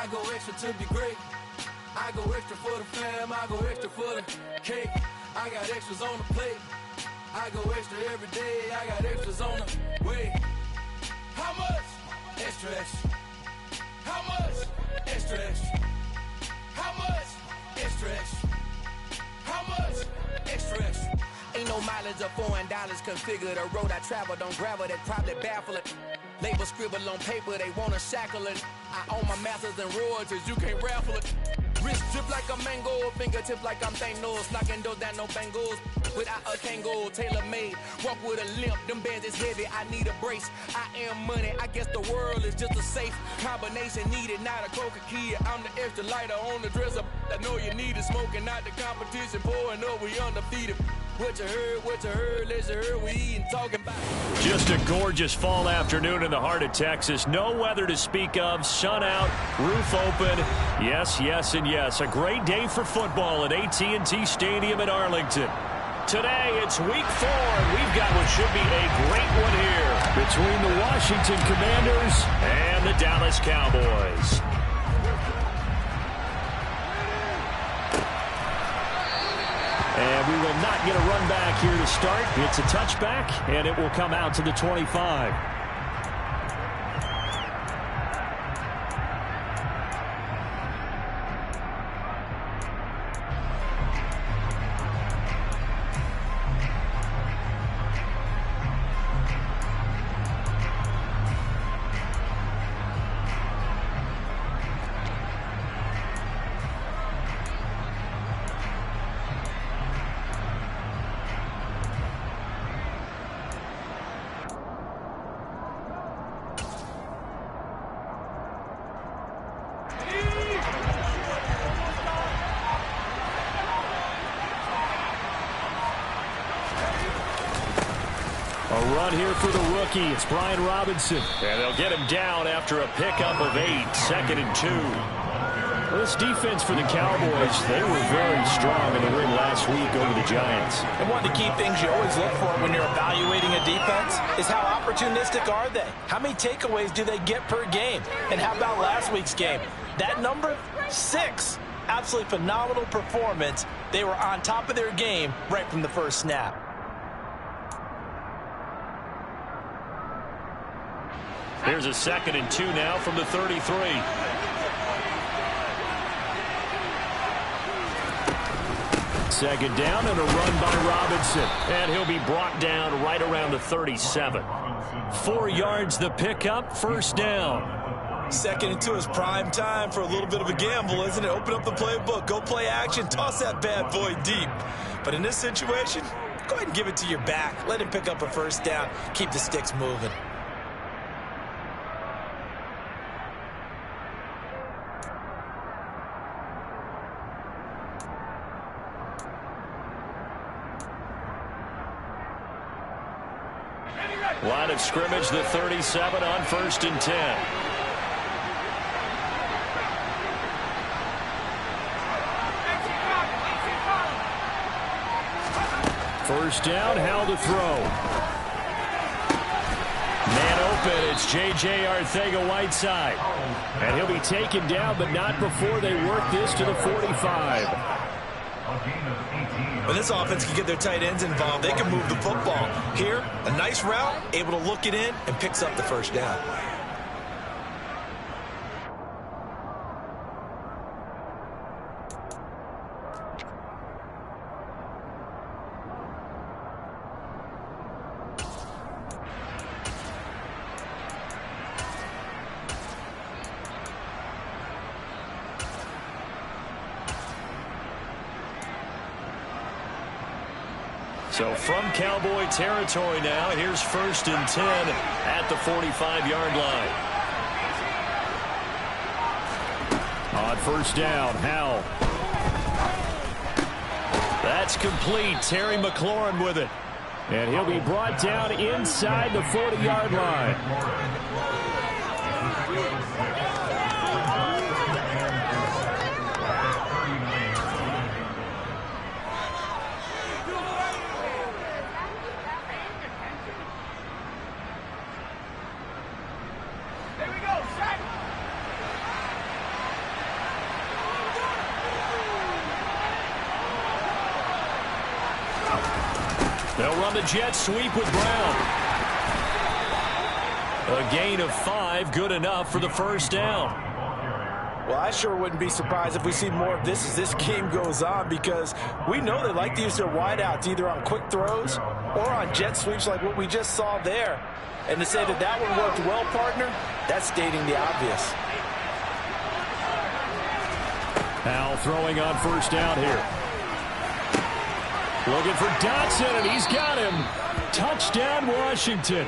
I go extra to be great. I go extra for the fam, I go extra for the cake. I got extras on the plate. I go extra every day, I got extras on the way. How much? Extra, extra. How much? Extra, extra. How much? Extra, extra. How much? Extra, extra. Ain't no mileage of $4 configure the road I travel. Don't gravel that probably baffle it. Label scribble on paper, they wanna shackle it. I own my masters and royalties, you can't raffle it. Wrist drip like a mango, fingertip like I'm Thanos. Knocking those down, no bangles. Without a Kango, tailor-made. Walk with a limp, them bands is heavy, I need a brace. I am money, I guess the world is just a safe combination needed, not a coca-key. I'm the extra lighter on the dresser. I know you need it, smoking out the competition, pouring up, we undefeated. What you heard, let's hear we eatin', talking about. Just a gorgeous fall afternoon in the heart of Texas. No weather to speak of, sun out, roof open. Yes, yes, and yes. A great day for football at AT&T Stadium in Arlington. Today, it's week 4, and we've got what should be a great one here between the Washington Commanders and the Dallas Cowboys. And we will not get a run back here to start. It's a touchback, and it will come out to the 25. A run here for the rookie. It's Brian Robinson. And they'll get him down after a pickup of 8, 2nd and 2. Well, this defense for the Cowboys, they were very strong in the win last week over the Giants. And one of the key things you always look for when you're evaluating a defense is how opportunistic are they? How many takeaways do they get per game? And how about last week's game? That number, 6. Absolutely phenomenal performance. They were on top of their game right from the first snap. Here's a 2nd and 2 now from the 33. Second down and a run by Robinson. And he'll be brought down right around the 37. 4 yards the pickup, first down. 2nd and 2 is prime time for a little bit of a gamble, isn't it? Open up the playbook, go play action, toss that bad boy deep. But in this situation, go ahead and give it to your back. Let him pick up a first down. Keep the sticks moving. Line of scrimmage, the 37 on 1st and 10. First down, Howell to throw. Man open, it's J.J. Arcega-Whiteside. And he'll be taken down, but not before they work this to the 45. When this offense can get their tight ends involved, they can move the football. Here, a nice route, able to look it in, and picks up the first down. So from Cowboy territory now, here's 1st and 10 at the 45-yard line. On first down, Howell. That's complete. Terry McLaurin with it. And he'll be brought down inside the 40-yard line. They'll run the jet sweep with Brown. A gain of 5, good enough for the first down. Well, I sure wouldn't be surprised if we see more of this as this game goes on, because we know they like to use their wideouts either on quick throws or on jet sweeps like what we just saw there. And to say that that one worked well, partner, that's stating the obvious. Powell throwing on first down here. Looking for Dotson, and he's got him. Touchdown, Washington.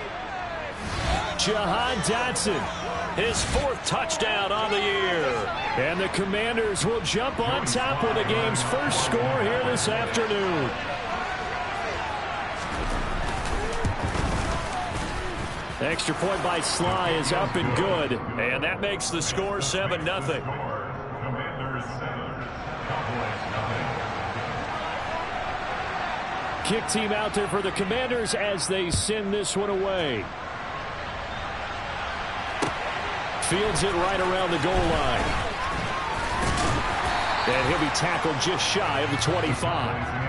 Jahan Dotson, his 4th touchdown on the year. And the Commanders will jump on top with the game's first score here this afternoon. Extra point by Sly is up and good. And that makes the score 7-0. Kick team out there for the Commanders as they send this one away. Fields it right around the goal line. And he'll be tackled just shy of the 25.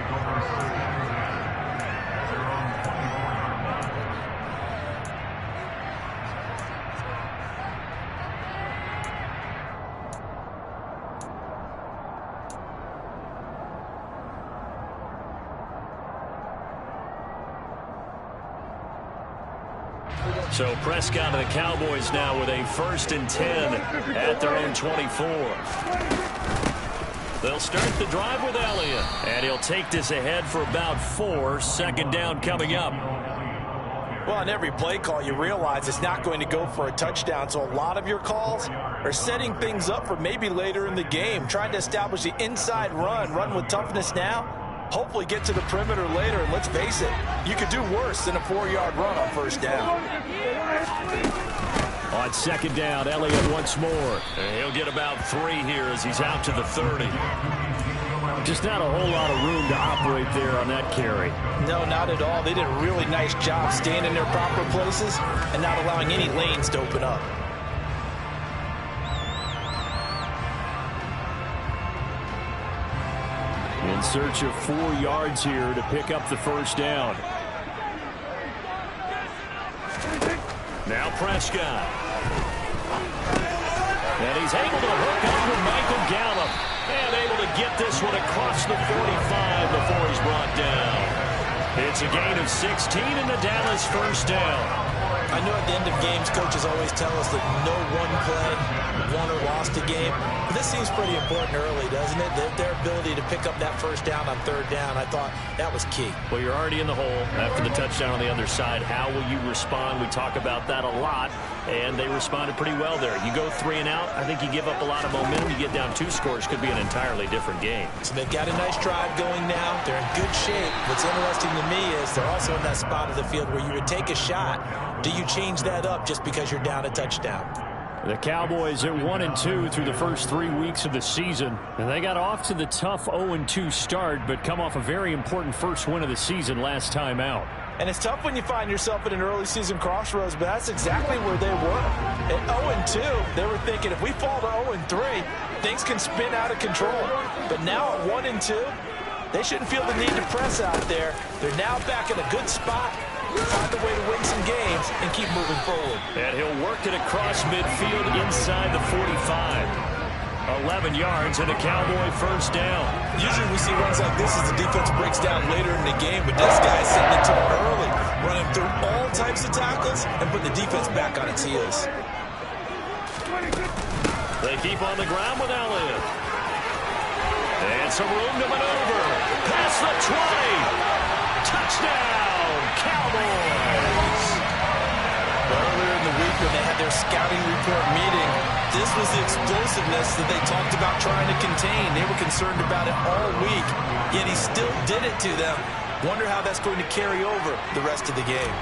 So Prescott and the Cowboys now with a 1st and 10 at their own 24. They'll start the drive with Elliott, and he'll take this ahead for about 4. 2nd down coming up. Well, on every play call, you realize it's not going to go for a touchdown, so a lot of your calls are setting things up for maybe later in the game, trying to establish the inside run with toughness now. Hopefully get to the perimeter later, and let's face it, you could do worse than a 4-yard run on 1st down. On 2nd down, Elliott once more. And he'll get about 3 here as he's out to the 30. Just not a whole lot of room to operate there on that carry. No, not at all. They did a really nice job staying in their proper places and not allowing any lanes to open up. In search of 4 yards here to pick up the 1st down. Now Prescott. And he's able to hook up with Michael Gallup. And able to get this one across the 45 before he's brought down. It's a gain of 16 in the Dallas 1st down. I know at the end of games, coaches always tell us that no one play won or lost a game. But this seems pretty important early, doesn't it? Their ability to pick up that 1st down on 3rd down, I thought that was key. Well, you're already in the hole after the touchdown on the other side. How will you respond? We talk about that a lot, and they responded pretty well there. You go 3 and out, I think you give up a lot of momentum. You get down 2 scores, could be an entirely different game. So they've got a nice drive going now. They're in good shape. What's interesting to me is they're also in that spot of the field where you would take a shot. Do you change that up just because you're down a touchdown? The Cowboys at 1-2 through the first 3 weeks of the season. And they got off to the tough 0-2 start, but come off a very important first win of the season last time out. And it's tough when you find yourself at an early season crossroads, but that's exactly where they were. At 0-2, they were thinking if we fall to 0-3, things can spin out of control. But now at 1-2, they shouldn't feel the need to press out there. They're now back in a good spot. Find a way to win some games and keep moving forward. And he'll work it across midfield inside the 45. 11 yards and a Cowboy 1st down. Usually we see runs like this as the defense breaks down later in the game, but this guy's setting the tone early, running through all types of tackles and putting the defense back on its heels. They keep on the ground with Elliott. And some room to maneuver. Past the 20. Touchdown, Cowboys. Earlier in the week when they had their scouting report meeting, this was the explosiveness that they talked about trying to contain. They were concerned about it all week, yet he still did it to them. Wonder how that's going to carry over the rest of the game.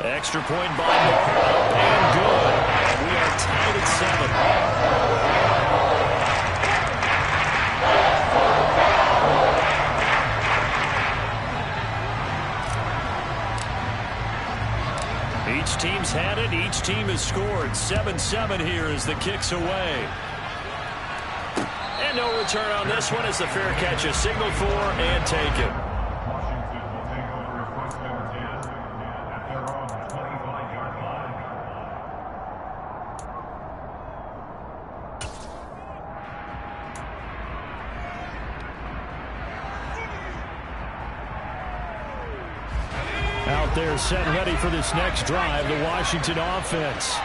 Extra point by Moore, and good. And we are tied at 7. Each team's had it. Each team has scored. 7-7 here as the kick's away. And And no return on this one as the fair catch is signaled for and taken. Out there set ready for this next drive, the Washington offense.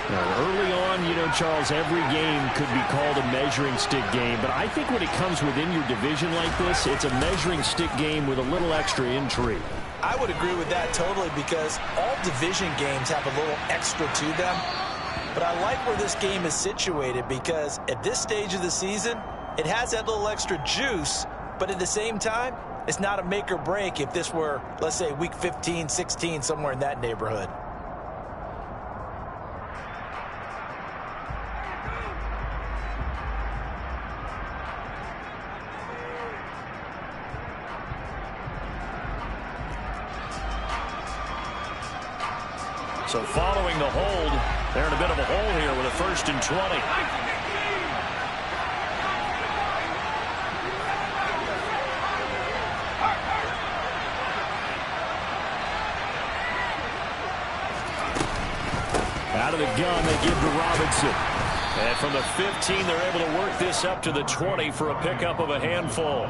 Now, early on, you know, Charles, every game could be called a measuring stick game, but I think when it comes within your division like this, it's a measuring stick game with a little extra intrigue. I would agree with that totally because all division games have a little extra to them. But I like where this game is situated because at this stage of the season, it has that little extra juice, but at the same time, it's not a make or break if this were, let's say, week 15, 16, somewhere in that neighborhood. So following the hold, they're in a bit of a hole here with a 1st and 20. Out of the gun, they give to Robinson. And from the 15, they're able to work this up to the 20 for a pickup of a handful.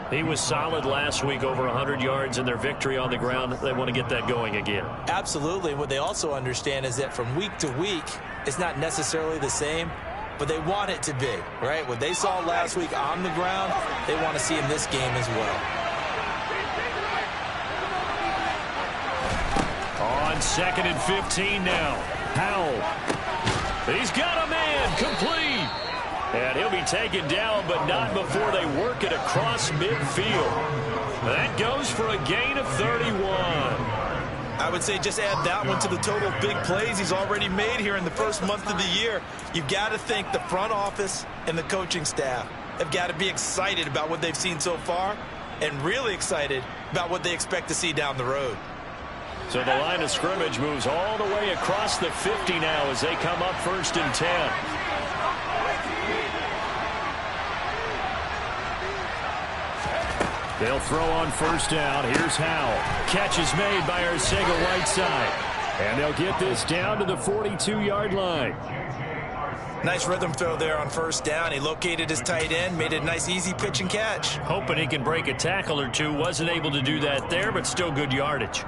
He was solid last week, over 100 yards in their victory on the ground. They want to get that going again. Absolutely. What they also understand is that from week to week, it's not necessarily the same, but they want it to be, right? What they saw last week on the ground, they want to see in this game as well. On 2nd and 15 now. Powell. He's got a man. Complete. And he'll be taken down, but not before they work it across midfield. That goes for a gain of 31. I would say just add that one to the total of big plays he's already made here in the first month of the year. You've got to think the front office and the coaching staff have got to be excited about what they've seen so far and really excited about what they expect to see down the road. So the line of scrimmage moves all the way across the 50 now as they come up 1st and 10. They'll throw on 1st down. Here's Howell. Catch is made by Arcega-Whiteside. And they'll get this down to the 42-yard line. Nice rhythm throw there on 1st down. He located his tight end, made a nice easy pitch and catch. Hoping he can break a tackle or two. Wasn't able to do that there, but still good yardage.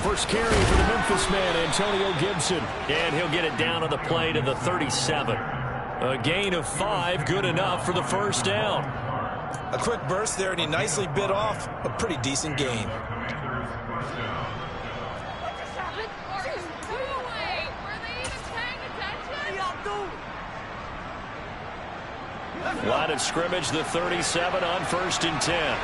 First carry for the Memphis man, Antonio Gibson. And he'll get it down on the play to the 37. A gain of 5, good enough for the 1st down. A quick burst there, and he nicely bit off a pretty decent gain. Line of scrimmage, the 37 on 1st and 10.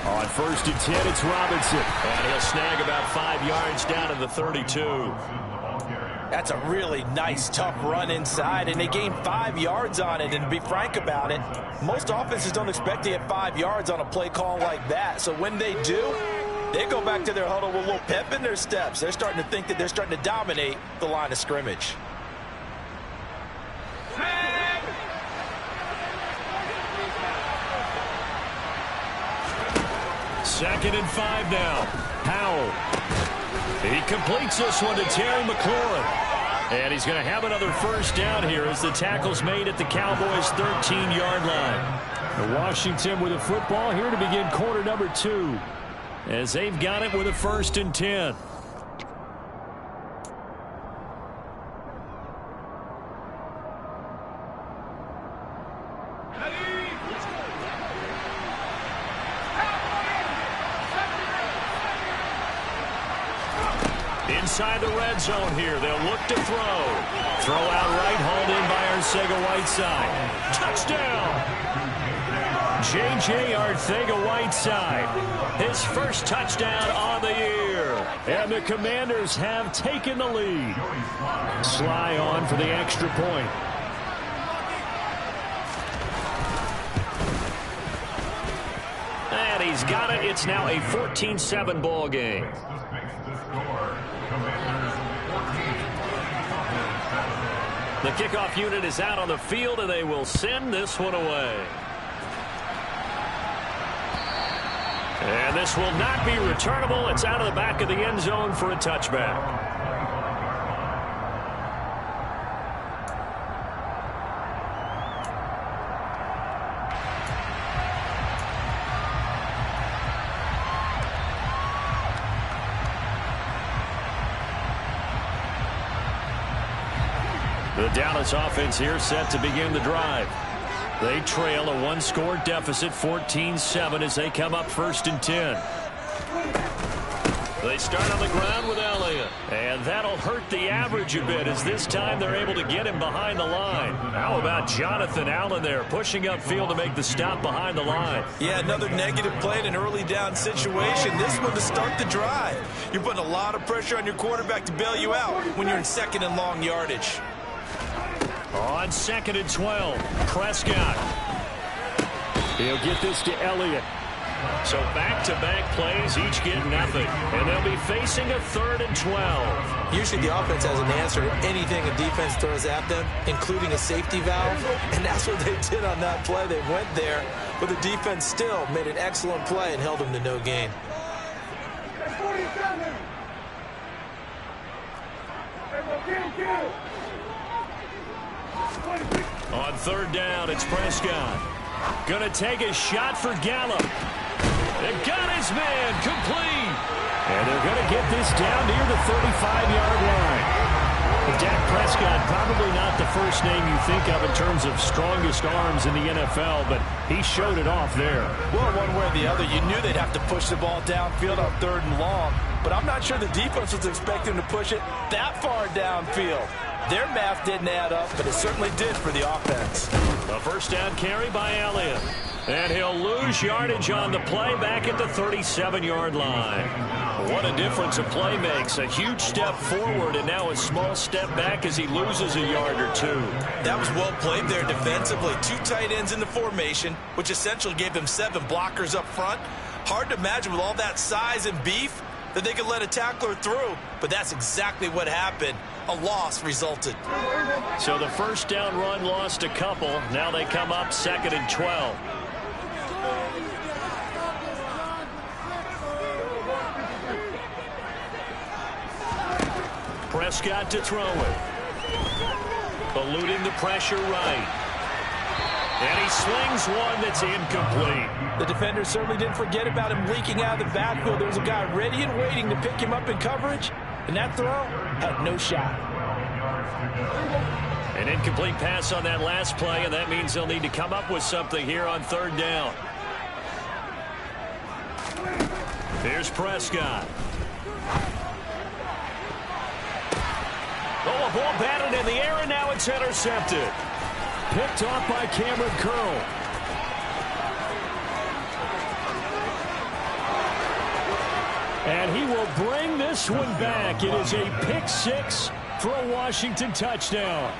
On 1st and 10, it's Robinson. And he'll snag about 5 yards down to the 32. That's a really nice, tough run inside, and they gained 5 yards on it. And to be frank about it, most offenses don't expect to get 5 yards on a play call like that. So when they do, they go back to their huddle with a little pep in their steps. They're starting to think that they're starting to dominate the line of scrimmage. 2nd and 5 now. Powell. He completes this one to Terry McLaurin. And he's going to have another 1st down here as the tackle's made at the Cowboys' 13-yard line. Washington with a football here to begin quarter number 2. As they've got it with a 1st and 10. Inside the red zone here. They'll look to throw. Throw out right, hauled in by Arcega-Whiteside. Touchdown! J.J. Arcega-Whiteside, his first touchdown on the year. And the Commanders have taken the lead. Sly on for the extra point. And he's got it. It's now a 14-7 ball game. The kickoff unit is out on the field, and they will send this one away. And this will not be returnable. It's out of the back of the end zone for a touchback. The Dallas offense here set to begin the drive. They trail a one-score deficit, 14-7, as they come up 1st and 10. They start on the ground with Elliott. And that'll hurt the average a bit, as this time they're able to get him behind the line. How about Jonathan Allen there, pushing upfield to make the stop behind the line? Yeah, another negative play in an early down situation. This one to start the drive. You're putting a lot of pressure on your quarterback to bail you out when you're in 2nd and long yardage. On 2nd and 12, Prescott. He'll get this to Elliott. So back-to-back plays, each get nothing. And they'll be facing a 3rd and 12. Usually the offense has an answer to anything a defense throws at them, including a safety valve. And that's what they did on that play. They went there, but the defense still made an excellent play and held them to no gain. On 3rd down, it's Prescott. Gonna take a shot for Gallup. They've got his man complete. And they're gonna get this down near the 35-yard line. Dak Prescott, probably not the first name you think of in terms of strongest arms in the NFL, but he showed it off there. Well, one way or the other, you knew they'd have to push the ball downfield on 3rd and long, but I'm not sure the defense was expecting to push it that far downfield. Their math didn't add up, but it certainly did for the offense. A 1st down carry by Elliott. And he'll lose yardage on the play back at the 37-yard line. What a difference a play makes. A huge step forward and now a small step back as he loses a yard or two. That was well played there defensively. 2 tight ends in the formation, which essentially gave them 7 blockers up front. Hard to imagine with all that size and beef that they could let a tackler through, but that's exactly what happened. A loss resulted. So the 1st down run lost a couple. Now they come up 2nd and 12. Prescott to throw it. Eluding the pressure right. And he slings one that's incomplete. The defender certainly didn't forget about him leaking out of the backfield. There was a guy ready and waiting to pick him up in coverage, and that throw had no shot. An incomplete pass on that last play, and that means they'll need to come up with something here on 3rd down. Here's Prescott. Oh, a ball batted in the air, and now it's intercepted. Picked off by Cameron Curl. And he will bring this one back. It is a pick-6 for a Washington touchdown.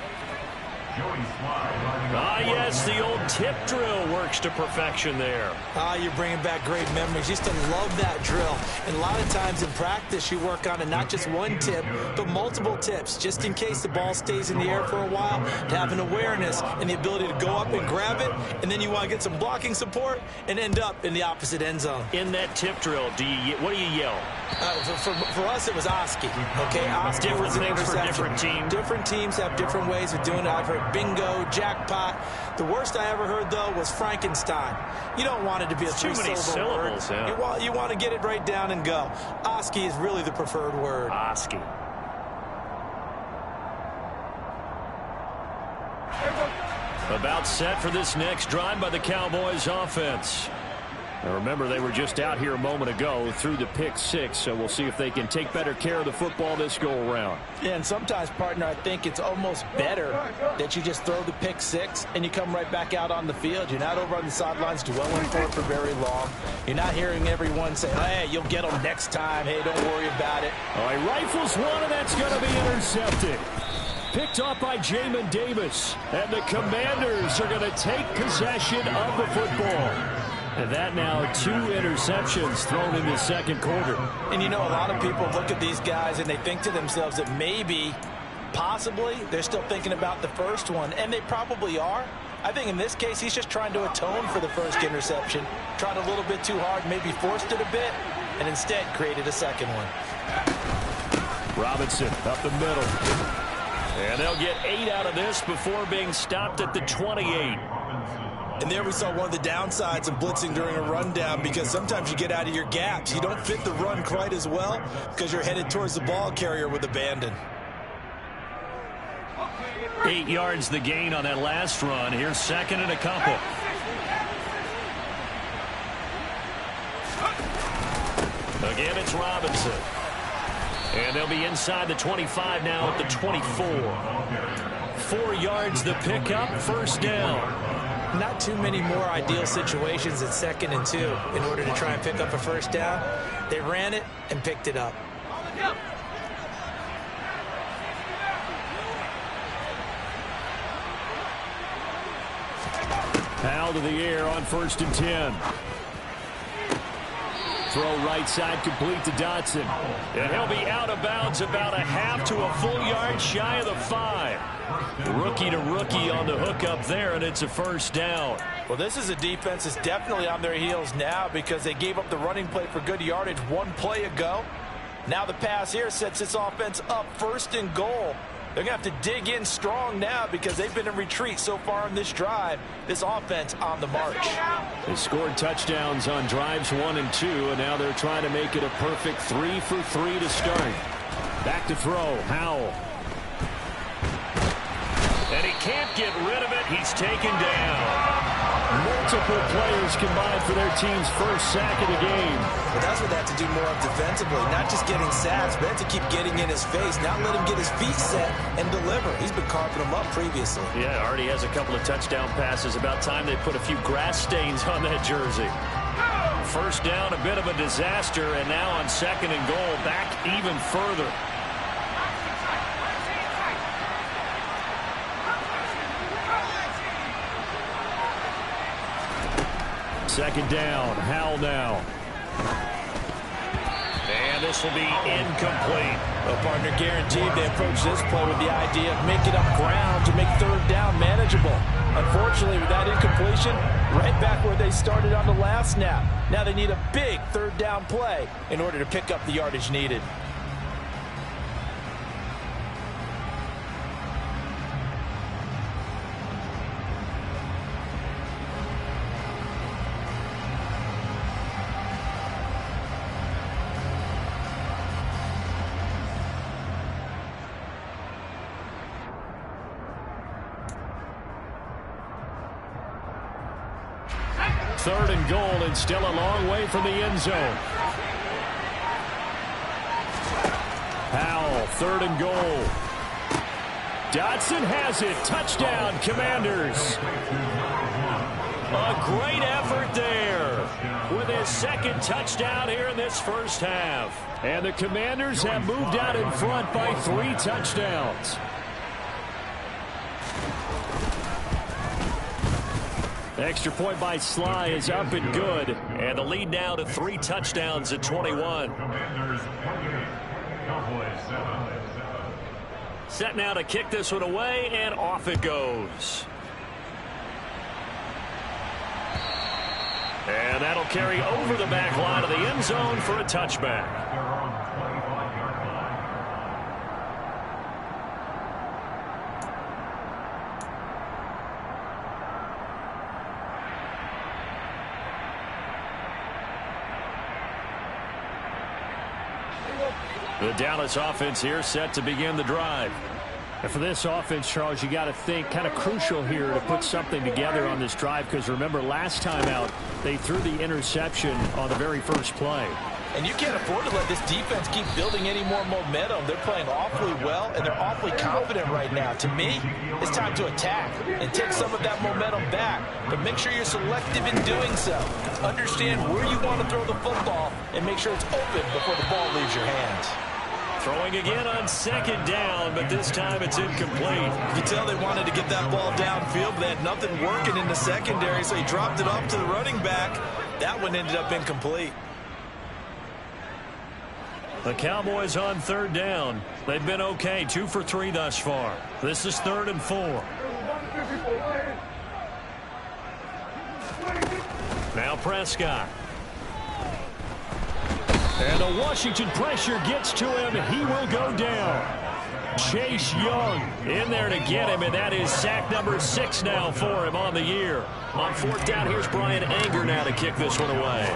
Ah, yes, the old tip drill works to perfection there. Ah, you're bringing back great memories. Used to love that drill. And a lot of times in practice, you work on it, not just one tip, but multiple tips, just in case the ball stays in the air for a while, to have an awareness and the ability to go up and grab it, and then you want to get some blocking support and end up in the opposite end zone. In that tip drill, what do you yell? For us, it was Oski. Okay, Oski was an things for different teams. Different teams have different ways of doing it. I've heard bingo, jackpot. The worst I ever heard, though, was Frankenstein. You don't want it to be a three-syllable word. Yeah. You want to get it right down and go. Oski is really the preferred word. Oski. About set for this next drive by the Cowboys offense. Now remember, they were just out here a moment ago through the pick 6, so we'll see if they can take better care of the football this go-around. Yeah, and sometimes, partner, I think it's almost better that you just throw the pick 6 and you come right back out on the field. You're not over on the sidelines dwelling for it for very long. You're not hearing everyone say, hey, you'll get them next time. Hey, don't worry about it. All right, rifles one, and that's going to be intercepted. Picked off by Jamin Davis. And the Commanders are going to take possession of the football. And that now 2 interceptions thrown in the second quarter. And you know, a lot of people look at these guys and they think to themselves that maybe, possibly, they're still thinking about the first one. And they probably are. I think in this case, he's just trying to atone for the first interception. Tried a little bit too hard, maybe forced it a bit, and instead created a second one. Robinson up the middle. And they'll get 8 out of this before being stopped at the 28. And there we saw one of the downsides of blitzing during a rundown, because sometimes you get out of your gaps. You don't fit the run quite as well because you're headed towards the ball carrier with abandon. 8 yards the gain on that last run. Here's second and a couple. Again, it's Robinson. And they'll be inside the 25 now at the 24. 4 yards the pickup, first down. Not too many more ideal situations at 2nd and 2 in order to try and pick up a first down. They ran it and picked it up. Powell to the air on 1st and 10. Throw right side complete to Dotson. And he'll be out of bounds about a half to a full yard shy of the 5. Rookie to rookie on the hook up there, and it's a first down. Well, this is a defense that's definitely on their heels now because they gave up the running play for good yardage 1 play ago. Now the pass here sets this offense up 1st and goal. They're going to have to dig in strong now because they've been in retreat so far in this drive. This offense on the march. They scored touchdowns on drives 1 and 2, and now they're trying to make it a perfect 3 for 3 to start. Back to throw, Howell. And he can't get rid of it. He's taken down. Multiple players combined for their team's first sack of the game. But that's what they have to do more of defensively. Not just getting sacks, but have to keep getting in his face. Not let him get his feet set and deliver. He's been carving them up previously. Yeah, already has a couple of touchdown passes. About time they put a few grass stains on that jersey. First down, a bit of a disaster, and now on 2nd and goal, back even further. Second down, Howell now. And this will be incomplete. Well, partner, guaranteed they approach this play with the idea of making up ground to make 3rd down manageable. Unfortunately, with that incompletion, right back where they started on the last snap. Now they need a big 3rd down play in order to pick up the yardage needed. Third and goal, and still a long way from the end zone. Powell, 3rd and goal. Dotson has it. Touchdown, Commanders. A great effort there with his 2nd touchdown here in this first half. And the Commanders have moved out in front by 3 touchdowns. Extra point by Sly is up and good. And the lead now to 3 touchdowns at 21. Set now to kick this one away, and off it goes. And that'll carry over the back line of the end zone for a touchback. The Dallas offense here set to begin the drive. And for this offense, Charles, you got to think kind of crucial here to put something together on this drive, because remember last time out they threw the interception on the very first play. And you can't afford to let this defense keep building any more momentum. They're playing awfully well, and they're awfully confident right now. To me, it's time to attack and take some of that momentum back. But make sure you're selective in doing so. Understand where you want to throw the football and make sure it's open before the ball leaves your hands. Throwing again on second down, but this time it's incomplete. You can tell they wanted to get that ball downfield, but they had nothing working in the secondary, so he dropped it off to the running back. That one ended up incomplete. The Cowboys on third down. They've been okay, 2 for 3 thus far. This is 3rd and 4. Now Prescott. And a Washington pressure gets to him. He will go down. Chase Young in there to get him, and that is sack number 6 now for him on the year. On 4th down, here's Brian Anger now to kick this one away.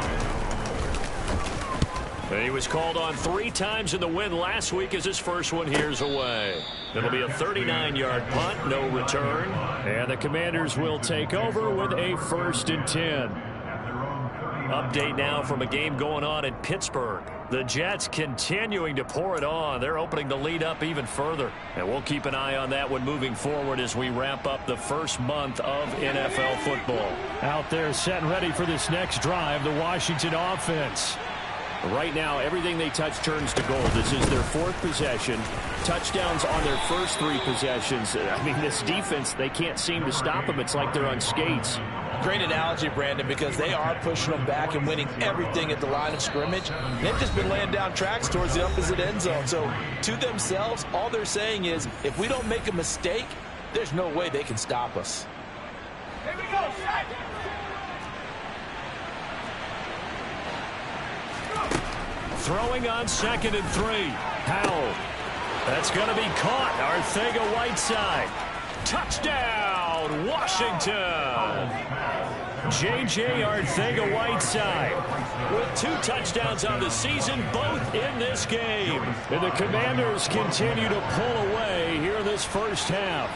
He was called on 3 times in the win last week as his first one here's away. It'll be a 39-yard punt, no return. And the Commanders will take over with a 1st and 10. Update now from a game going on in Pittsburgh. The Jets continuing to pour it on. They're opening the lead up even further. And we'll keep an eye on that one moving forward as we wrap up the first month of NFL football. Out there set and ready for this next drive, the Washington offense. Right now, everything they touch turns to gold. This is their 4th possession. Touchdowns on their first 3 possessions. I mean, this defense, they can't seem to stop them. It's like they're on skates. Great analogy, Brandon, because they are pushing them back and winning everything at the line of scrimmage. They've just been laying down tracks towards the opposite end zone. So, to themselves, all they're saying is, if we don't make a mistake, there's no way they can stop us. Here we go, set! Throwing on 2nd and 3. Howell. That's going to be caught. Arcega-Whiteside. Touchdown, Washington. J.J. Arcega-Whiteside with 2 touchdowns on the season, both in this game. And the Commanders continue to pull away here in this first half.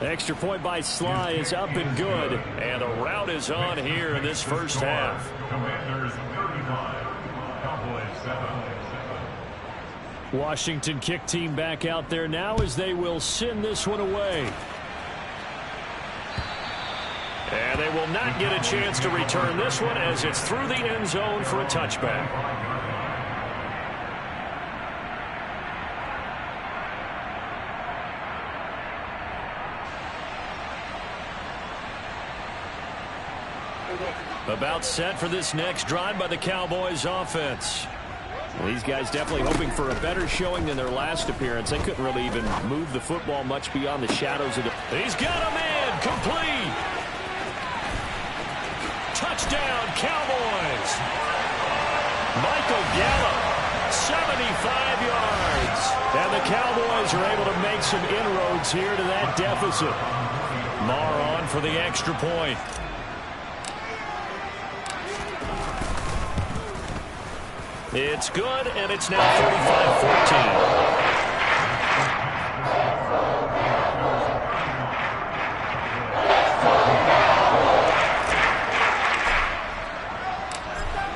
Extra point by Sly is up and good. And the route is on here in this first half. Washington kick team back out there now as they will send this one away. And they will not get a chance to return this one as it's through the end zone for a touchback. About set for this next drive by the Cowboys offense. Well, these guys definitely hoping for a better showing than their last appearance. They couldn't really even move the football much beyond the shadows of the... He's got a man, complete. Touchdown, Cowboys. Michael Gallup, 75 yards. And the Cowboys are able to make some inroads here to that deficit. Marr on for the extra point. It's good, and it's now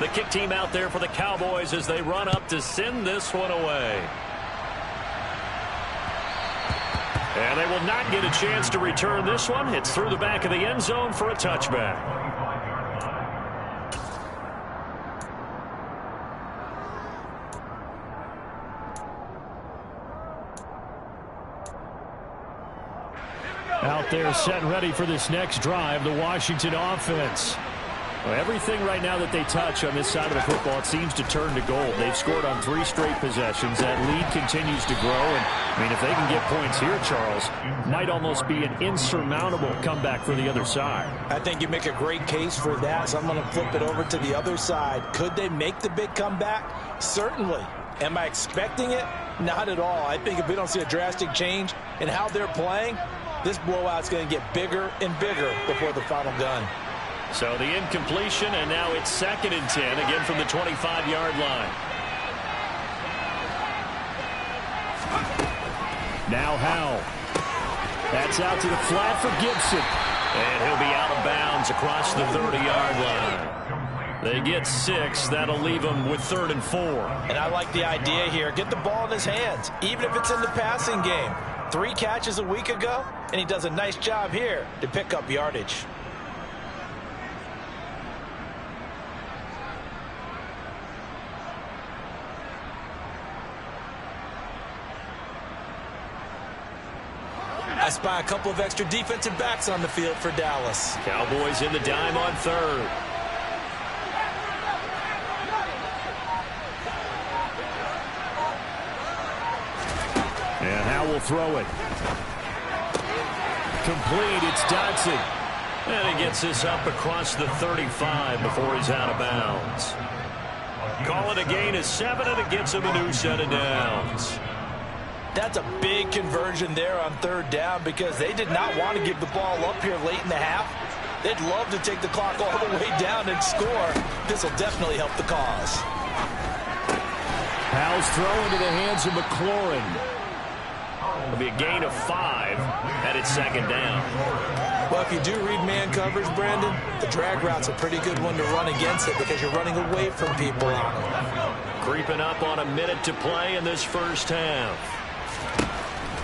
35-14. The kick team out there for the Cowboys as they run up to send this one away. And they will not get a chance to return this one. It's through the back of the end zone for a touchback. Out there set and ready for this next drive, the Washington offense. Well, everything right now that they touch on this side of the football, it seems to turn to gold. They've scored on 3 straight possessions. That lead continues to grow. And, I mean, if they can get points here, Charles, might almost be an insurmountable comeback for the other side. I think you make a great case for that, so I'm going to flip it over to the other side. Could they make the big comeback? Certainly. Am I expecting it? Not at all. I think if we don't see a drastic change in how they're playing, this blowout's going to get bigger and bigger before the final gun. So the incompletion, and now it's 2nd and 10, again from the 25-yard line. Now Howell. That's out to the flat for Gibson. And he'll be out of bounds across the 30-yard line. They get 6. That'll leave them with 3rd and 4. And I like the idea here. Get the ball in his hands, even if it's in the passing game. 3 catches a week ago, and he does a nice job here to pick up yardage. I spy a couple of extra defensive backs on the field for Dallas. Cowboys in the dime on 3rd. And Howell will throw it. Complete. It's Dodson. And he gets this up across the 35 before he's out of bounds. Call it a gain of 7, and it gets him a new set of downs. That's a big conversion there on 3rd down because they did not want to give the ball up here late in the half. They'd love to take the clock all the way down and score. This will definitely help the cause. Howell's throw into the hands of McLaurin. It'll be a gain of 5, and it's 2nd down. Well, if you do read man coverage, Brandon, the drag route's a pretty good one to run against it because you're running away from people on it. Creeping up on a minute to play in this first half.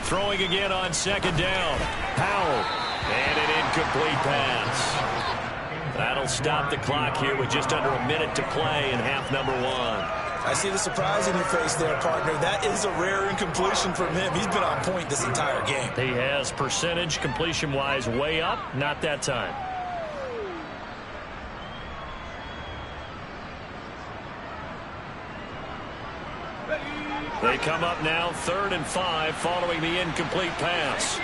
Throwing again on 2nd down. Howell. And an incomplete pass. That'll stop the clock here with just under a minute to play in half number 1. I see the surprise in your face there, partner. That is a rare incompletion from him. He's been on point this entire game. He has percentage completion-wise way up. Not that time. They come up now 3rd and 5 following the incomplete pass.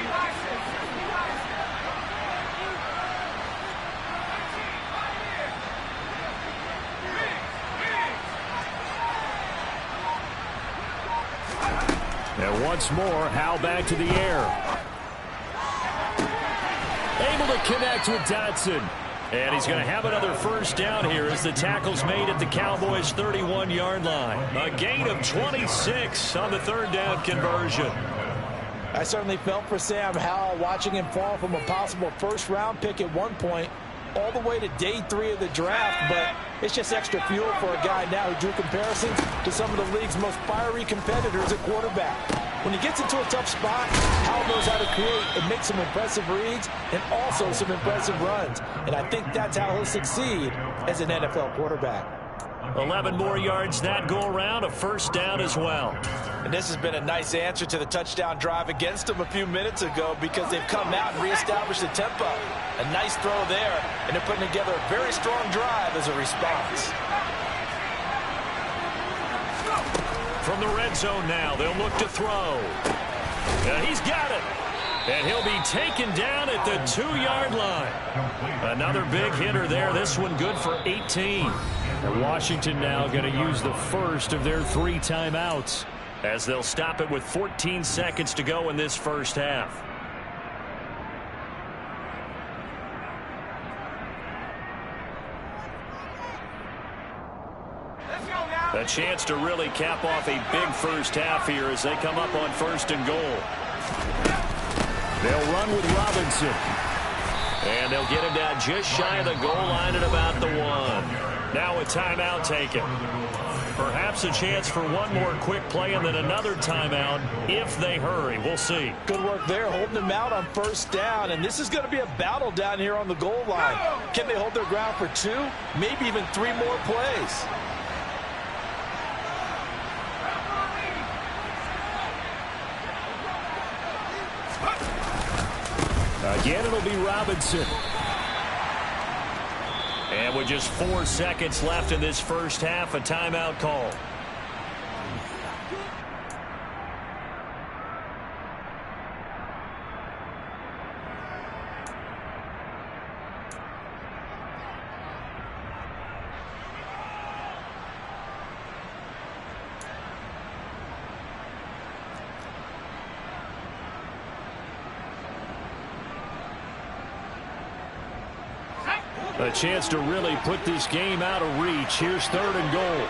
And once more, Howell back to the air. Able to connect with Dodson. And he's going to have another first down here as the tackle's made at the Cowboys' 31-yard line. A gain of 26 on the 3rd down conversion. I certainly felt for Sam Howell watching him fall from a possible first-round pick at one point all the way to day 3 of the draft, but it's just extra fuel for a guy now who drew comparisons to some of the league's most fiery competitors at quarterback. When he gets into a tough spot, Howell knows how to create and make some impressive reads and also some impressive runs. And I think that's how he'll succeed as an NFL quarterback. 11 more yards that go around, a first down as well. And this has been a nice answer to the touchdown drive against them a few minutes ago because they've come out and reestablished the tempo. A nice throw there, and they're putting together a very strong drive as a response. From the red zone now, they'll look to throw. He's got it. And he'll be taken down at the 2-yard line. Another big hitter there. This one good for 18. And Washington now going to use the first of their 3 timeouts as they'll stop it with 14 seconds to go in this first half. A chance to really cap off a big first half here as they come up on 1st and goal. They'll run with Robinson. And they'll get him down just shy of the goal line at about the 1. Now a timeout taken. Perhaps a chance for one more quick play and then another timeout if they hurry. We'll see. Good work there, holding them out on 1st down. And this is going to be a battle down here on the goal line. Can they hold their ground for 2, maybe even 3 more plays? Again, it'll be Robinson. And with just 4 seconds left in this first half, a timeout call. A chance to really put this game out of reach. Here's 3rd and goal.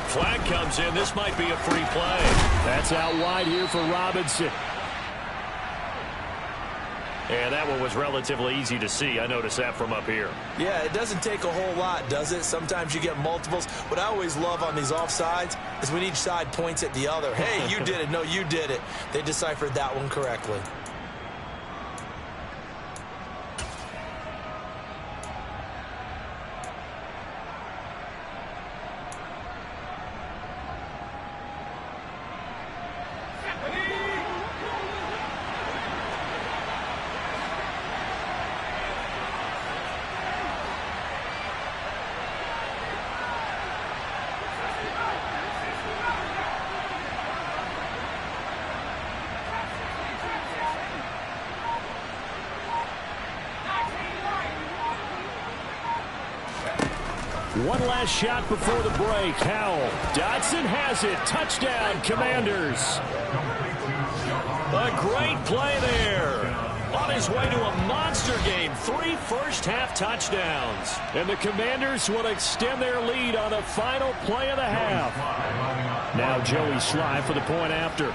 Flag comes in. This might be a free play. That's out wide here for Robinson. And that one was relatively easy to see. I noticed that from up here. Yeah, it doesn't take a whole lot, does it? Sometimes you get multiples. What I always love on these offsides is when each side points at the other. Hey, you did it. No, you did it. They deciphered that one correctly. One last shot before the break. Howell. Dotson has it. Touchdown, Commanders. A great play there. On his way to a monster game. 3 first-half touchdowns. And the Commanders will extend their lead on the final play of the half. Now Joey Sly for the point after.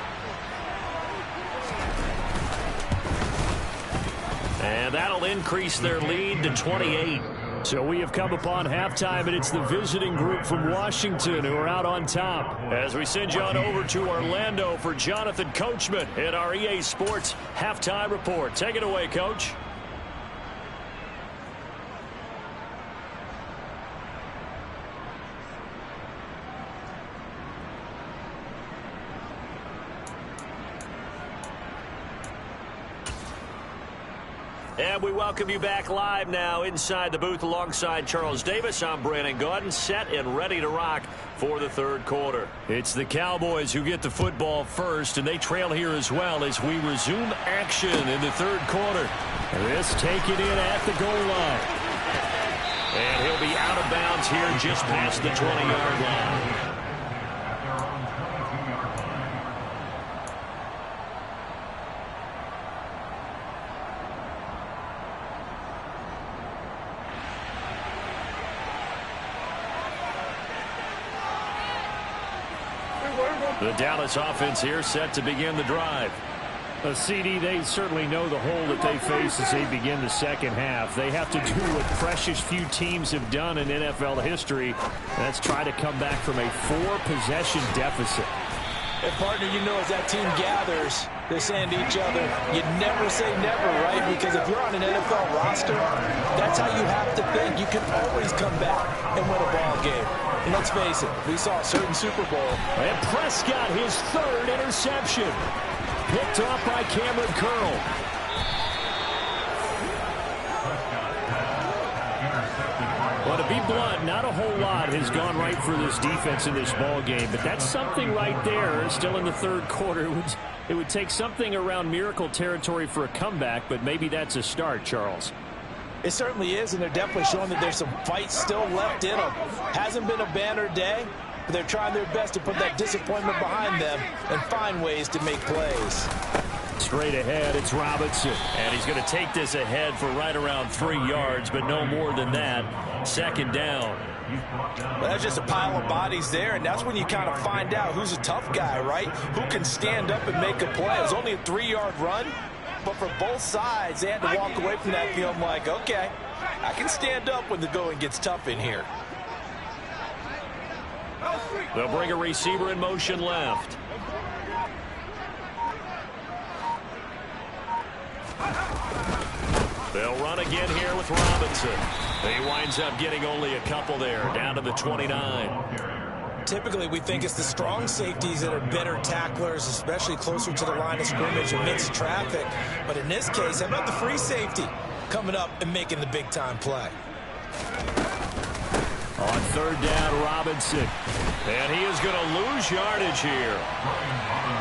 And that'll increase their lead to 28. So we have come upon halftime, and it's the visiting group from Washington who are out on top. As we send you on over to Orlando for Jonathan Coachman in our EA Sports Halftime Report. Take it away, Coach. And we welcome you back live now inside the booth alongside Charles Davis. I'm Brandon Gaudin, set and ready to rock for the third quarter. It's the Cowboys who get the football first, and they trail here as well as we resume action in the third quarter. This taken in at the goal line. And he'll be out of bounds here just past the 20-yard line. The Dallas offense here set to begin the drive. CD, they certainly know the hole that they face as they begin the second half. They have to do what precious few teams have done in NFL history. That's try to come back from a 4-possession deficit. And, partner, you know as that team gathers, they're saying to each other, you never say never, right? Because if you're on an NFL roster, that's how you have to think. You can always come back and win a ball game. And let's face it, we saw a certain Super Bowl. And Prescott, his third interception. Picked off by Cameron Curl. Well, to be blunt, not a whole lot has gone right for this defense in this ball game, but that's something right there. Still in the third quarter. It would take something around miracle territory for a comeback, but maybe that's a start, Charles. It certainly is, and they're definitely showing that there's some fight still left in them. Hasn't been a banner day, but they're trying their best to put that disappointment behind them and find ways to make plays. Straight ahead, it's Robinson. And he's going to take this ahead for right around 3 yards, but no more than that. Second down. Well, that's just a pile of bodies there, and that's when you kind of find out who's a tough guy, right? Who can stand up and make a play. It was only a 3-yard run, but for both sides, they had to walk away from that feeling like, okay, I can stand up when the going gets tough in here. They'll bring a receiver in motion left. They'll run again here with Robinson. He winds up getting only a couple there, down to the 29. Typically, we think it's the strong safeties that are better tacklers, especially closer to the line of scrimmage amidst traffic. But in this case, how about the free safety coming up and making the big-time play? On third down, Robinson. And he is going to lose yardage here.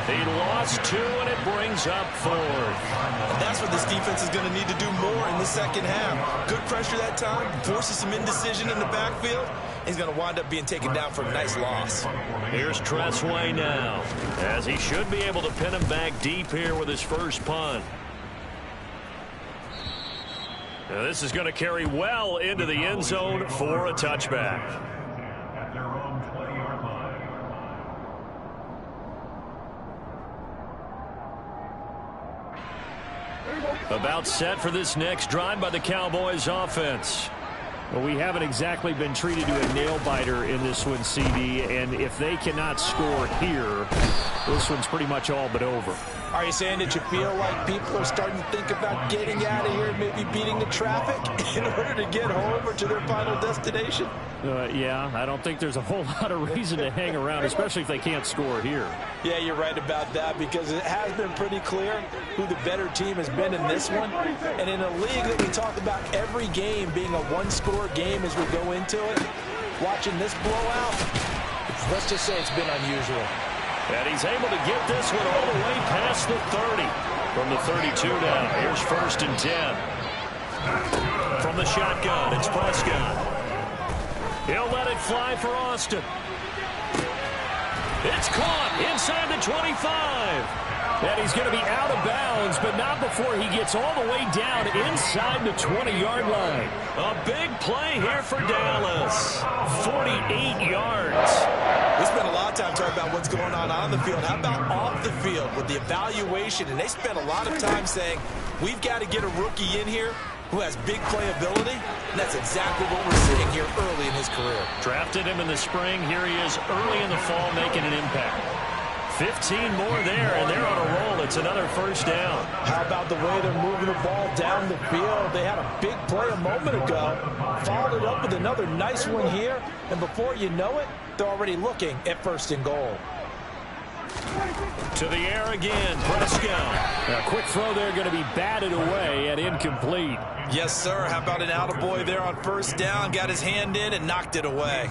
He lost 2, and it brings up 4. And that's what this defense is going to need to do more in the second half. Good pressure that time, forces some indecision in the backfield. He's going to wind up being taken down for a nice loss. Here's Tressway now, as he should be able to pin him back deep here with his first punt. Now this is going to carry well into the end zone for a touchback. About set for this next drive by the Cowboys offense. Well, we haven't exactly been treated to a nail-biter in this one, CD, and if they cannot score here, this one's pretty much all but over. Are you saying that you feel like people are starting to think about getting out of here and maybe beating the traffic in order to get home or to their final destination? Yeah, I don't think there's a whole lot of reason to hang around, especially if they can't score here. Yeah, you're right about that because it has been pretty clear who the better team has been in this one. And in a league that we talk about every game being a one-score game as we go into it, watching this blowout, let's just say it's been unusual. And he's able to get this one all the way past the 30. From the 32 now, here's 1st and 10. From the shotgun, it's Prescott. He'll let it fly for Austin. It's caught inside the 25. And he's going to be out of bounds, but not before he gets all the way down inside the 20-yard line. A big play here for Dallas. 48 yards. We spent a lot of time talking about what's going on the field. How about off the field with the evaluation? And they spent a lot of time saying, we've got to get a rookie in here who has big playability. And that's exactly what we're seeing here early in his career. Drafted him in the spring. Here he is early in the fall making an impact. 15 more there, and they're on a roll. It's another 1st down. How about the way they're moving the ball down the field? They had a big play a moment ago. Followed it up with another nice one here. And before you know it, they're already looking at 1st and goal. To the air again, Prescott. A quick throw there going to be batted away and incomplete. Yes, sir. How about an attaboy there on 1st down? Got his hand in and knocked it away.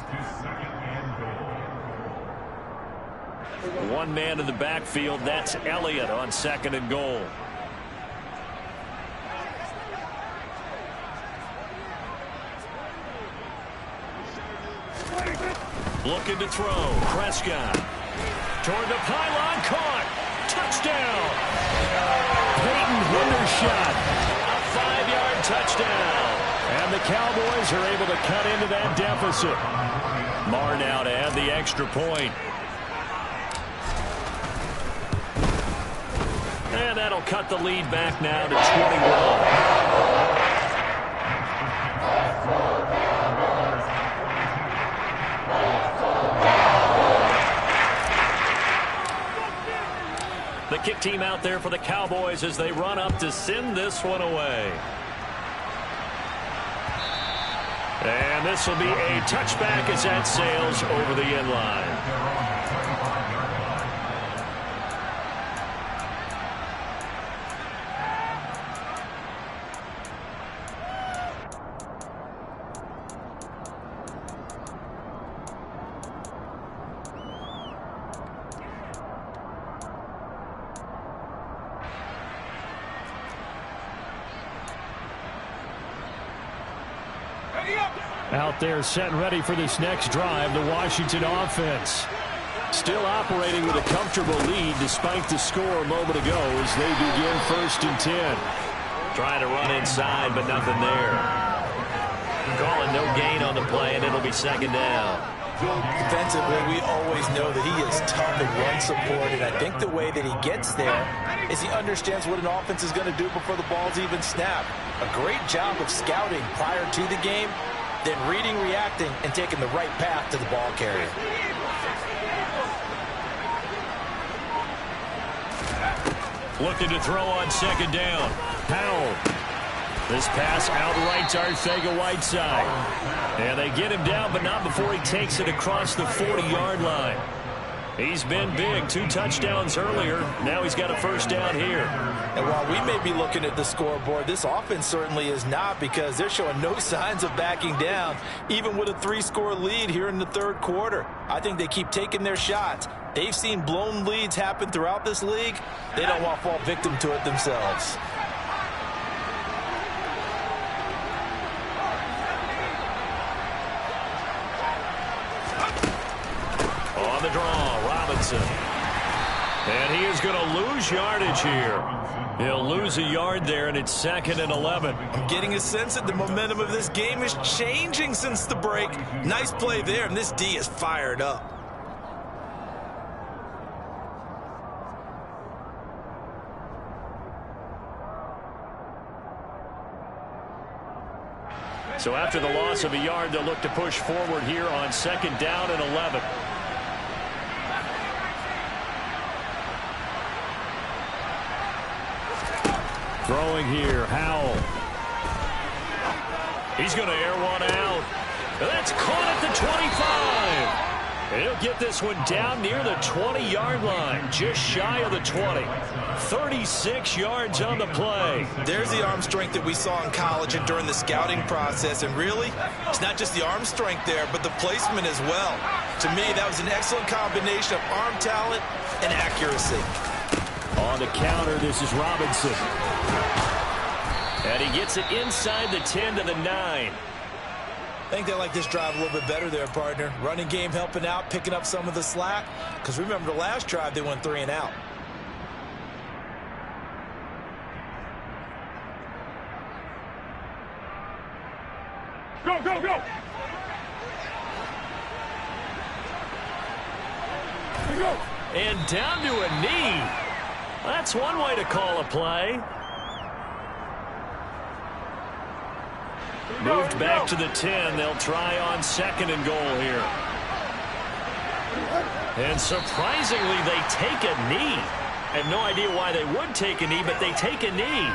One man in the backfield. That's Elliott on 2nd and goal. Looking to throw. Prescott. Toward the pylon. Caught. Touchdown. Peyton Hendershot. A 5-yard touchdown. And the Cowboys are able to cut into that deficit. Marr now to add the extra point. And that'll cut the lead back now to 21. The kick team out there for the Cowboys as they run up to send this one away. And this will be a touchback as that sails over the end line. Out there set and ready for this next drive, the Washington offense. Still operating with a comfortable lead despite the score a moment ago as they begin 1st and 10. Trying to run inside, but nothing there. Calling no gain on the play, and it'll be 2nd down. Defensively, we always know that he is tough and run support, and I think the way that he gets there is he understands what an offense is going to do before the ball's even snapped. A great job of scouting prior to the game, then reading, reacting, and taking the right path to the ball carrier. Looking to throw on 2nd down. Powell. This pass outright to Arcega-Whiteside. And they get him down, but not before he takes it across the 40-yard line. He's been big. 2 touchdowns earlier. Now he's got a 1st down here. And while we may be looking at the scoreboard, this offense certainly is not, because they're showing no signs of backing down, even with a 3-score lead here in the 3rd quarter. I think they keep taking their shots. They've seen blown leads happen throughout this league. They don't want to fall victim to it themselves. On the draw, Robinson. And he is going to lose yardage here. He'll lose a yard there, and it's 2nd and 11. I'm getting a sense that the momentum of this game is changing since the break. Nice play there, and this D is fired up. So after the loss of a yard, they'll look to push forward here on 2nd down and 11. Throwing here, Howell. He's going to air one out. That's caught at the 25. And he'll get this one down near the 20-yard line, just shy of the 20. 36 yards on the play. There's the arm strength that we saw in college and during the scouting process. And really, it's not just the arm strength there, but the placement as well. To me, that was an excellent combination of arm talent and accuracy. On the counter, this is Robinson. And he gets it inside the 10 to the 9. I think they like this drive a little bit better there, partner. Running game helping out, picking up some of the slack. Because remember, the last drive, they went 3 and out. Go, go, go! Go! And down to a knee. That's one way to call a play. Moved back to the 10. They'll try on 2nd and goal here. And surprisingly, they take a knee. I have no idea why they would take a knee, but they take a knee.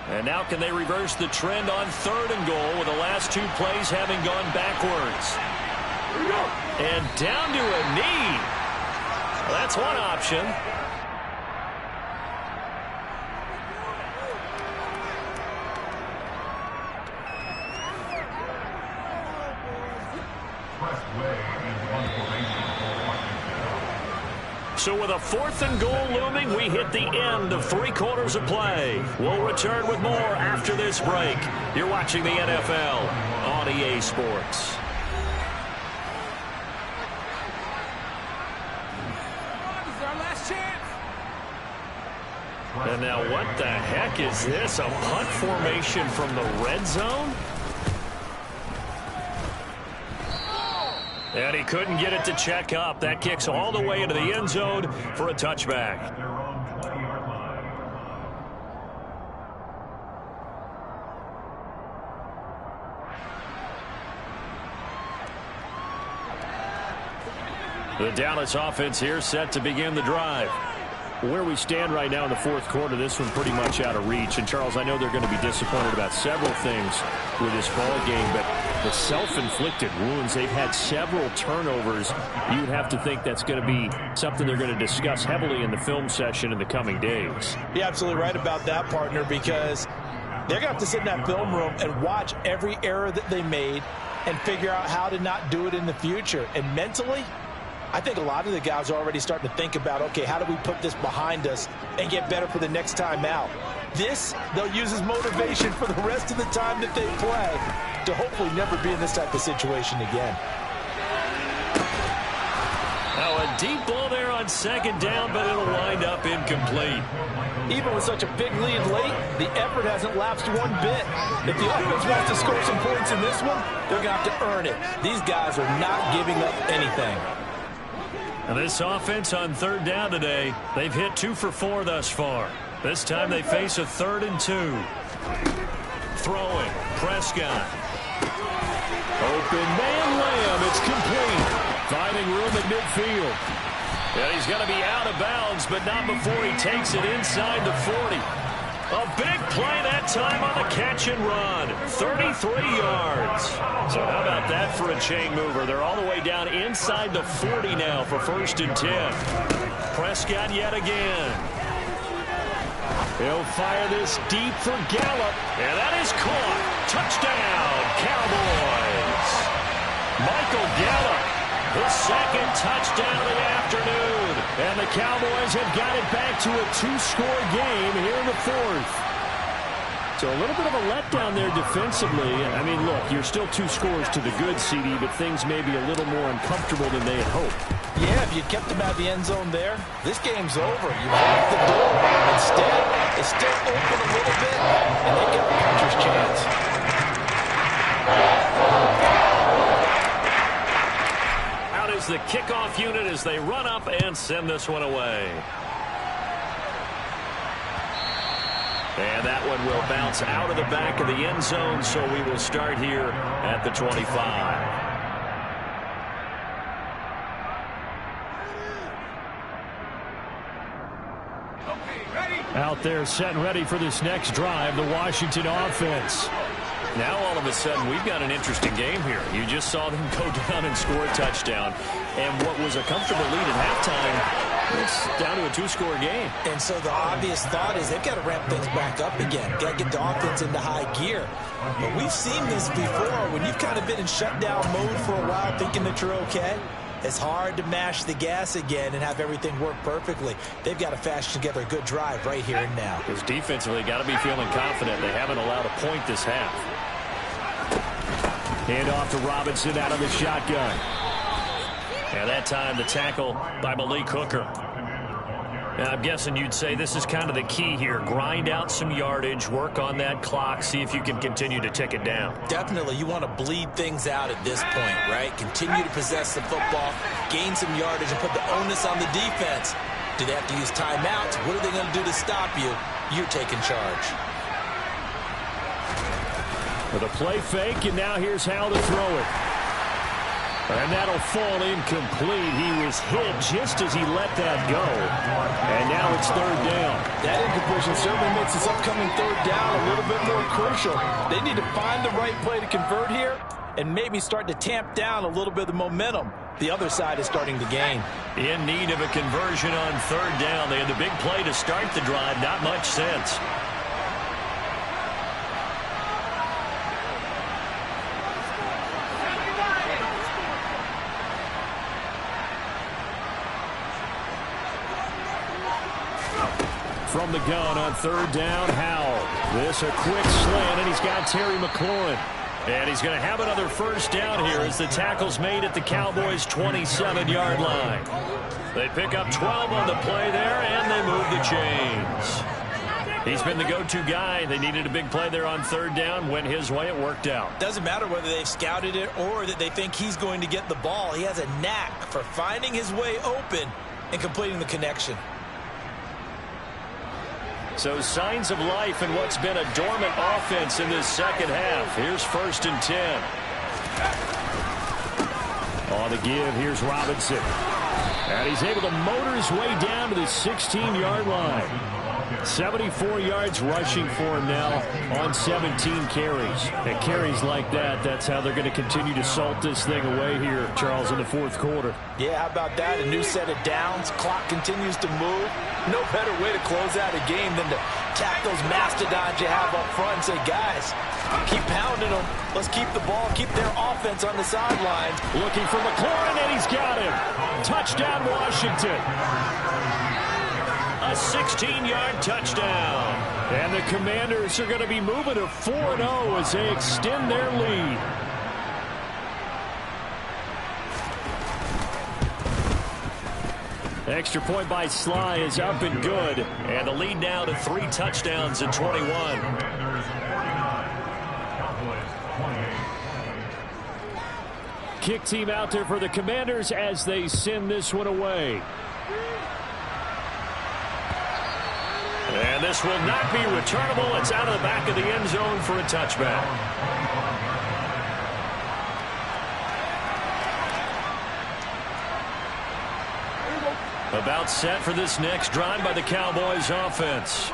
And now can they reverse the trend on 3rd and goal with the last 2 plays having gone backwards? And down to a knee. That's one option. So with a 4th and goal looming, we hit the end of 3 quarters of play. We'll return with more after this break. You're watching the NFL on EA Sports. And now what the heck is this? A punt formation from the red zone? And he couldn't get it to check up. That kicks all the way into the end zone for a touchback. The Dallas offense here set to begin the drive. Where we stand right now in the 4th quarter, this one pretty much out of reach. And, Charles, I know they're going to be disappointed about several things with this ball game, but the self-inflicted wounds, they've had several turnovers. You'd have to think that's going to be something they're going to discuss heavily in the film session in the coming days. You're absolutely right about that, partner, because they're going to have to sit in that film room and watch every error that they made and figure out how to not do it in the future. And mentally, I think a lot of the guys are already starting to think about, okay, how do we put this behind us and get better for the next time out? This, they'll use as motivation for the rest of the time that they play to hopefully never be in this type of situation again. Now a deep ball there on 2nd down, but it'll wind up incomplete. Even with such a big lead late, the effort hasn't lapsed one bit. If the offense wants to score some points in this one, they're going to have to earn it. These guys are not giving up anything. And this offense on 3rd down today, they've hit 2 for 4 thus far. This time they face a 3rd and 2. Throwing, Prescott. Open man Lamb, it's complete. Finding room at midfield. And he's going to be out of bounds, but not before he takes it inside the 40. A big play that time on the catch and run. 33 yards. So how about that for a chain mover? They're all the way down inside the 40 now for 1st and 10. Prescott yet again. He'll fire this deep for Gallup. And that is caught. Touchdown, Cowboys. Michael Gallup, the 2nd touchdown of the afternoon. And the Cowboys have got it back to a 2-score game here in the 4th. So a little bit of a letdown there defensively. I mean, look, you're still 2 scores to the good, CD, but things may be a little more uncomfortable than they had hoped. Yeah, if you kept them out of the end zone there, this game's over. You locked the door. Instead, it's still open a little bit, and they get a puncher's chance. goes the kickoff unit as they run up and send this one away. And that one will bounce out of the back of the end zone, so we will start here at the 25. Out there set and ready for this next drive, the Washington offense. Now all of a sudden we've got an interesting game here. You just saw them go down and score a touchdown. And what was a comfortable lead at halftime, it's down to a two-score game. And so the obvious thought is they've got to ramp things back up again. Got to get the offense into high gear. But we've seen this before. When you've kind of been in shutdown mode for a while thinking that you're okay, it's hard to mash the gas again and have everything work perfectly. They've got to fashion together a good drive right here and now. Because defensively, got to be feeling confident. They haven't allowed a point this half. Hand off to Robinson out of the shotgun. And that time the tackle by Malik Hooker. Now, I'm guessing you'd say this is kind of the key here. Grind out some yardage, work on that clock, see if you can continue to tick it down. Definitely, you want to bleed things out at this point, right? Continue to possess the football, gain some yardage, and put the onus on the defense. Do they have to use timeouts? What are they going to do to stop you? You're taking charge. With a play fake, and now here's how to throw it. And that'll fall incomplete. He was hit just as he let that go. And now it's third down. That incompletion certainly makes this upcoming third down a little bit more crucial. They need to find the right play to convert here and maybe start to tamp down a little bit of the momentum the other side is starting to gain. In need of a conversion on third down. They had the big play to start the drive. Not much sense. From the gun on third down, Howell. This a quick slant, and he's got Terry McLaurin. And he's going to have another first down here as the tackle's made at the Cowboys' 27-yard line. They pick up 12 on the play there, and they move the chains. He's been the go-to guy. They needed a big play there on third down. Went his way. It worked out. Doesn't matter whether they've scouted it or that they think he's going to get the ball. He has a knack for finding his way open and completing the connection. So signs of life in what's been a dormant offense in this second half. Here's 1st and 10. On the give, here's Robinson. And he's able to motor his way down to the 16-yard line. 74 yards rushing for him now on 17 carries. And carries like that, that's how they're going to continue to salt this thing away here, Charles, in the fourth quarter. Yeah, how about that? A new set of downs. Clock continues to move. No better way to close out a game than to tap those mastodons you have up front and say, guys, keep pounding them. Let's keep the ball, keep their offense on the sidelines. Looking for McLaurin, and he's got him. Touchdown, Washington. A 16-yard touchdown. And the Commanders are going to be moving to 4-0 as they extend their lead. Extra point by Sly is up and good. And the lead now to 3 touchdowns in 21. Kick team out there for the Commanders as they send this one away. And this will not be returnable. It's out of the back of the end zone for a touchback. About set for this next drive by the Cowboys offense.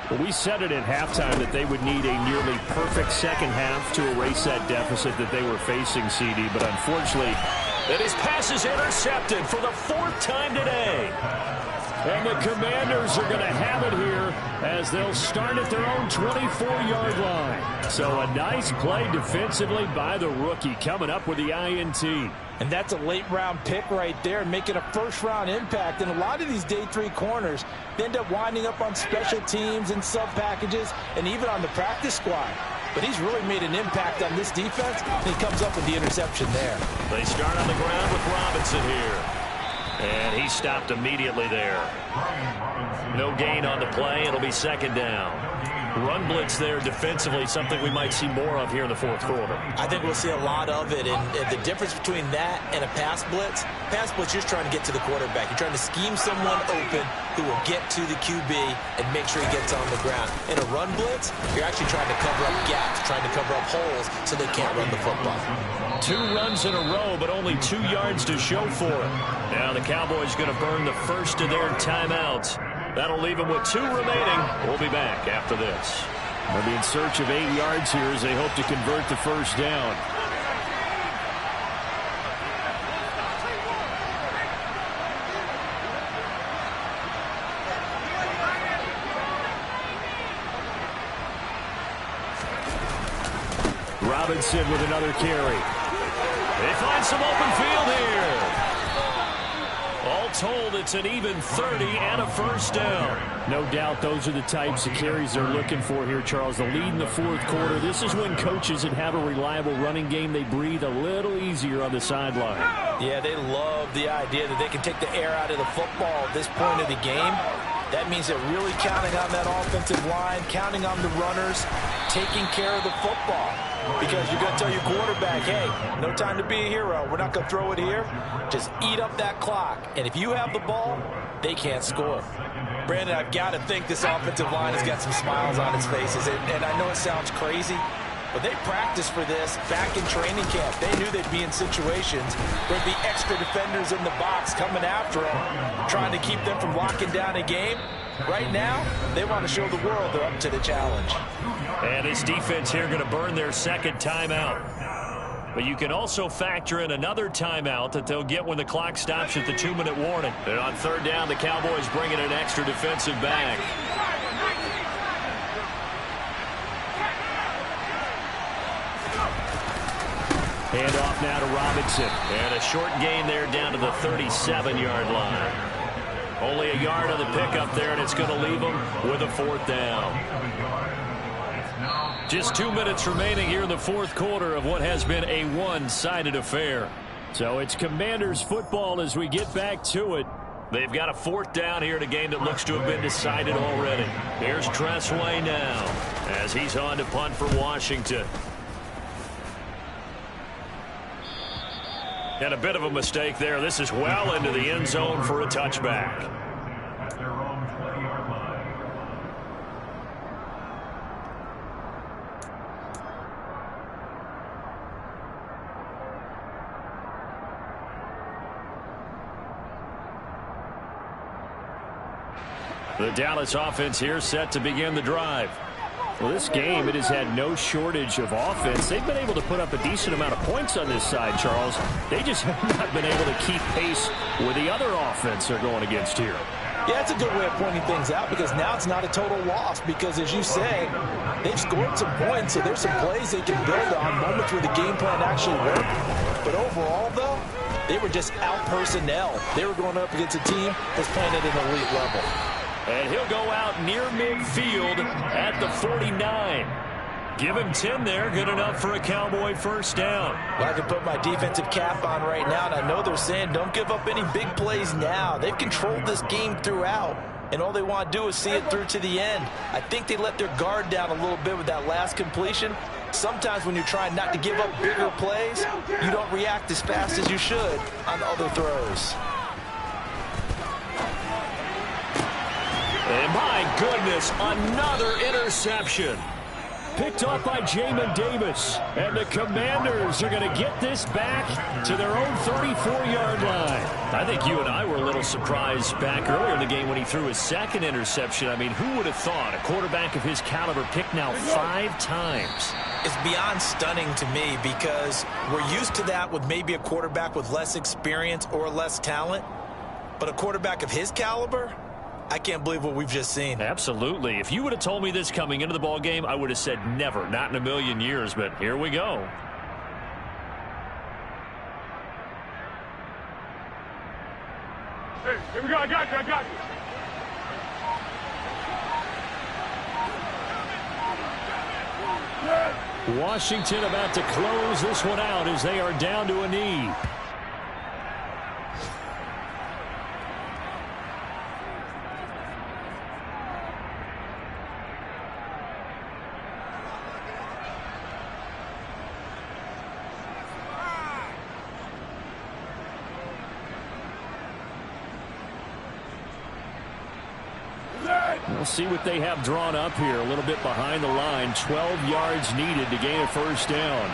Well, we said it at halftime that they would need a nearly perfect second half to erase that deficit that they were facing, CD. But unfortunately, and his pass is intercepted for the 4th time today. And the Commanders are going to have it here as they'll start at their own 24-yard line. So a nice play defensively by the rookie coming up with the INT. And that's a late-round pick right there, making a first-round impact. And a lot of these day 3 corners, they end up winding up on special teams and sub-packages and even on the practice squad. But he's really made an impact on this defense, and he comes up with the interception there. They start on the ground with Robinson here. And he stopped immediately there. No gain on the play. It'll be 2nd down. Run blitz there defensively, something we might see more of here in the fourth quarter. I think we'll see a lot of it, and the difference between that and a pass blitz, you're just trying to get to the quarterback. You're trying to scheme someone open who will get to the QB and make sure he gets on the ground. In a run blitz, you're actually trying to cover up gaps, trying to cover up holes so they can't run the football. 2 runs in a row, but only 2 yards to show for it. Now the Cowboys going to burn the first of their timeouts. That'll leave them with 2 remaining. We'll be back after this. They'll be in search of 8 yards here as they hope to convert the first down. Robinson with another carry. They find some open field here. All told, it's an even 30 and a first down. No doubt those are the types of carries they're looking for here, Charles. The lead in the fourth quarter. This is when coaches that have a reliable running game, they breathe a little easier on the sideline. Yeah, they love the idea that they can take the air out of the football at this point of the game. That means they're really counting on that offensive line, counting on the runners, taking care of the football. Because you're going to tell your quarterback, hey, no time to be a hero. We're not going to throw it here. Just eat up that clock. And if you have the ball, they can't score. Brandon, I've got to think this offensive line has got some smiles on its faces. And I know it sounds crazy, but they practiced for this back in training camp. They knew they'd be in situations where there'd be extra defenders in the box coming after them, trying to keep them from locking down a game. Right now, they want to show the world they're up to the challenge. And this defense here going to burn their second timeout. But you can also factor in another timeout that they'll get when the clock stops at the 2-minute warning. And on third down, the Cowboys bring in an extra defensive back. Hand off now to Robinson. And a short gain there down to the 37-yard line. Only a yard on the pickup there, and it's going to leave them with a fourth down. Just 2 minutes remaining here in the fourth quarter of what has been a one-sided affair. So it's Commanders football as we get back to it. They've got a fourth down here in a game that looks to have been decided already. Here's Tressway now as he's on to punt for Washington. And a bit of a mistake there. This is well into the end zone for a touchback. The Dallas offense here set to begin the drive. Well, this game, it has had no shortage of offense. They've been able to put up a decent amount of points on this side, Charles. They just have not been able to keep pace with the other offense they're going against here. Yeah, it's a good way of pointing things out because now it's not a total loss because, as you said, they've scored some points, so there's some plays they can build on, moments where the game plan actually worked. But overall, though, they were just out personnel. They were going up against a team that's playing at an elite level. And he'll go out near midfield at the 49. Give him 10 there. Good enough for a Cowboy first down. Well, I can put my defensive cap on right now, and I know they're saying don't give up any big plays now. They've controlled this game throughout, and all they want to do is see it through to the end. I think they let their guard down a little bit with that last completion. Sometimes when you're trying not to give up bigger plays, you don't react as fast as you should on other throws. And my goodness, another interception. Picked off by Jamin Davis. And the Commanders are going to get this back to their own 34-yard line. I think you and I were a little surprised back earlier in the game when he threw his second interception. I mean, who would have thought a quarterback of his caliber picked now 5 times? It's beyond stunning to me because we're used to that with maybe a quarterback with less experience or less talent. But a quarterback of his caliber, I can't believe what we've just seen. Absolutely. If you would have told me this coming into the ball game, I would have said never, not in a million years, but here we go. Hey, here we go. I got you. Washington about to close this one out as they are down to a knee. We'll see what they have drawn up here. A little bit behind the line. 12 yards needed to gain a first down.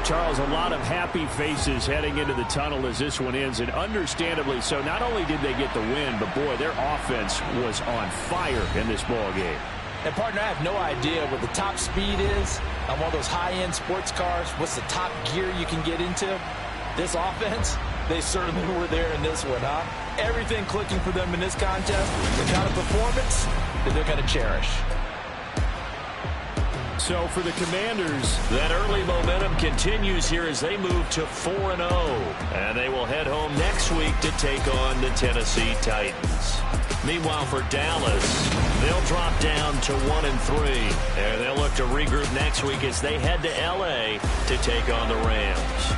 Charles, a lot of happy faces heading into the tunnel as this one ends, and understandably so. Not only did they get the win, but, boy, their offense was on fire in this ball game. And, partner, I have no idea what the top speed is on one of those high-end sports cars. What's the top gear you can get into? This offense, they certainly were there in this one, huh? Everything clicking for them in this contest, the kind of performance that they're going to cherish. So for the Commanders, that early momentum continues here as they move to 4-0. And they will head home next week to take on the Tennessee Titans. Meanwhile, for Dallas, they'll drop down to 1-3. And they'll look to regroup next week as they head to L.A. to take on the Rams.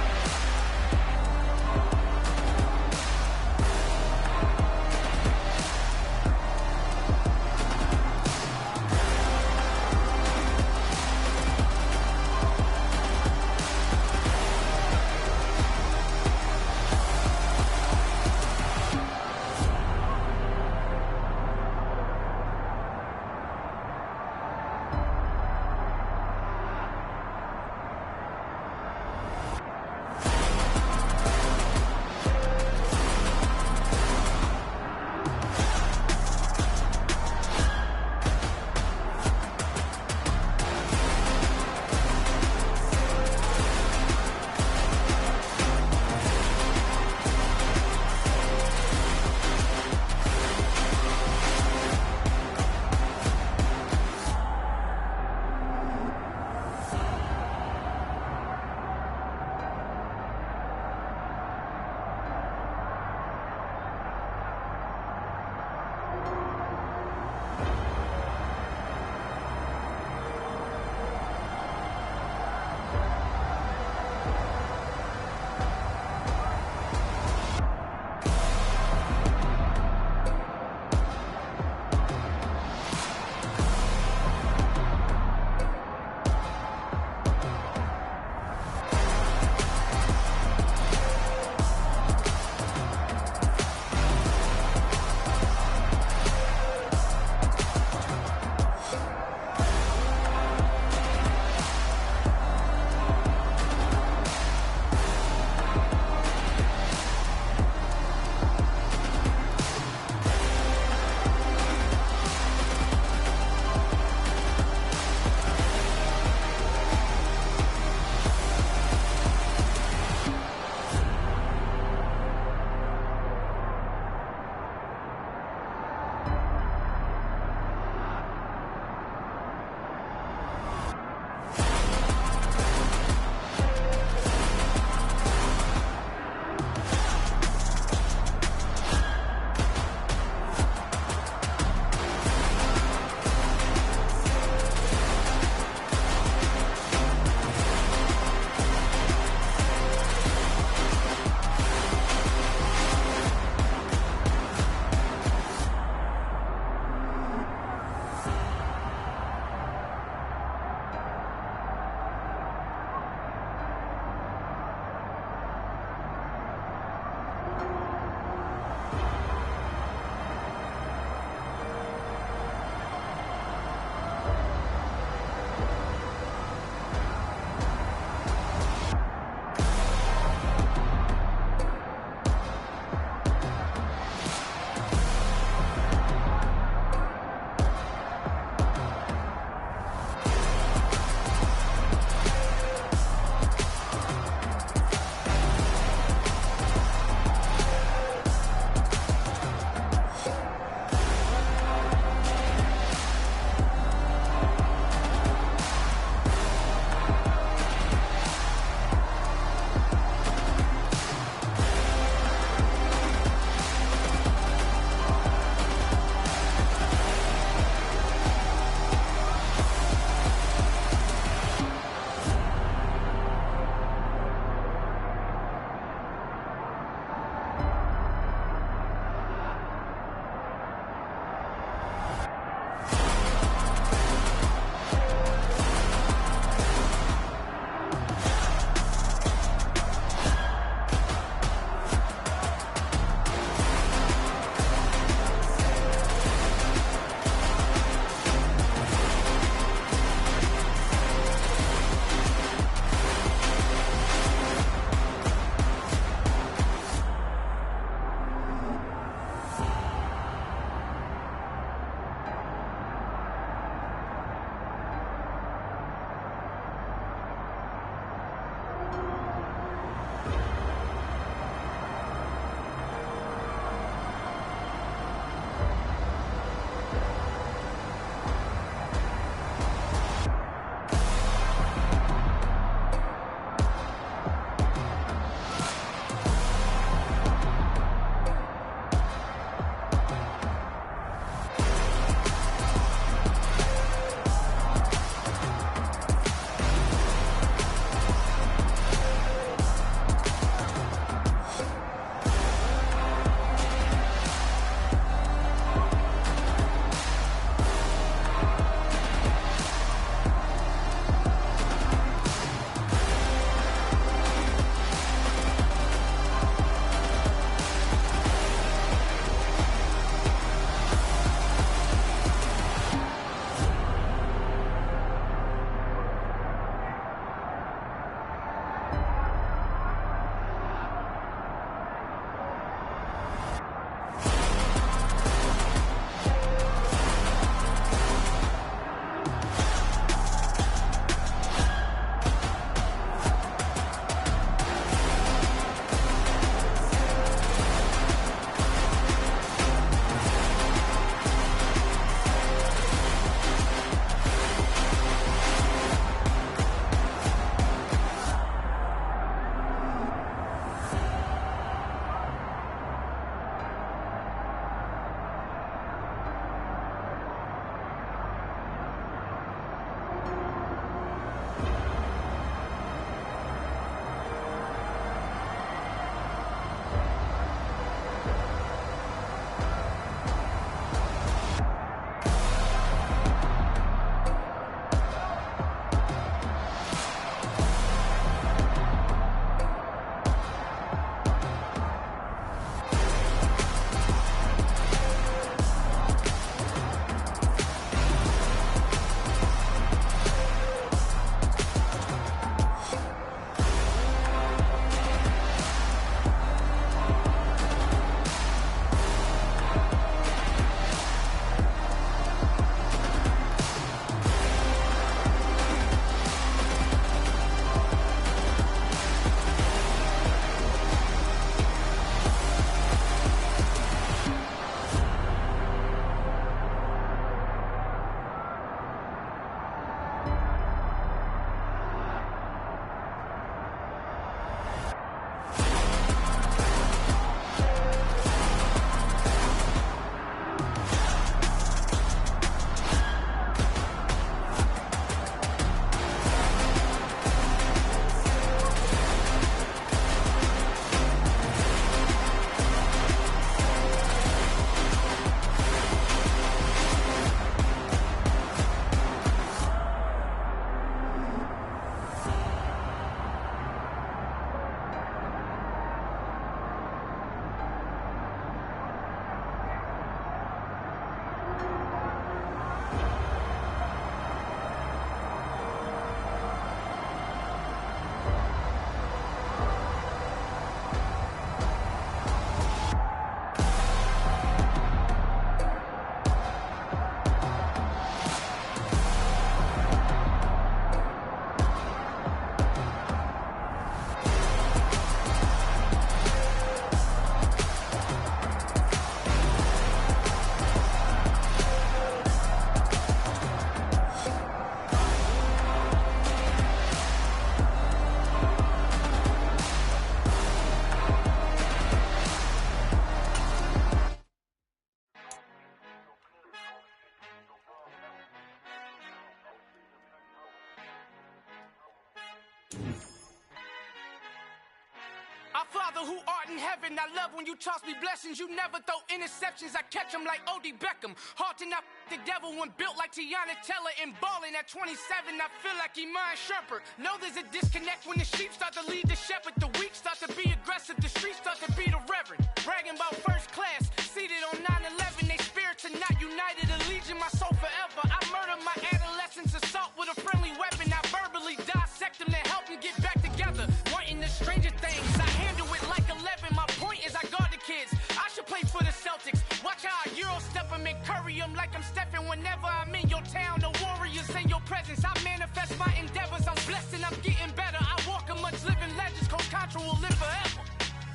Father who art in heaven, I love when you toss me blessings. You never throw interceptions, I catch them like O.D. Beckham. Hard to not the devil when built like Tiana Teller and balling at 27. I feel like Iman Shumpert. Know there's a disconnect when the sheep start to lead the shepherd. The weak start to be aggressive, the streets start to be the reverend. Bragging about first class, seated on 9/11. They spirits are not united, a legion, my soul forever. I murder my adolescence, assault with a friendly weapon. I verbally dissect them to help them get back together. Wanting the stranger things, I handle it like 11. My point is I guard the kids. I should play for the Celtics. Watch how I Euro step them and curry them like I'm Stephen. Whenever I'm in your town, the Warriors in your presence. I manifest my endeavors. I'm blessed and I'm getting better. I walk amongst living legends. Coach Contra will live forever.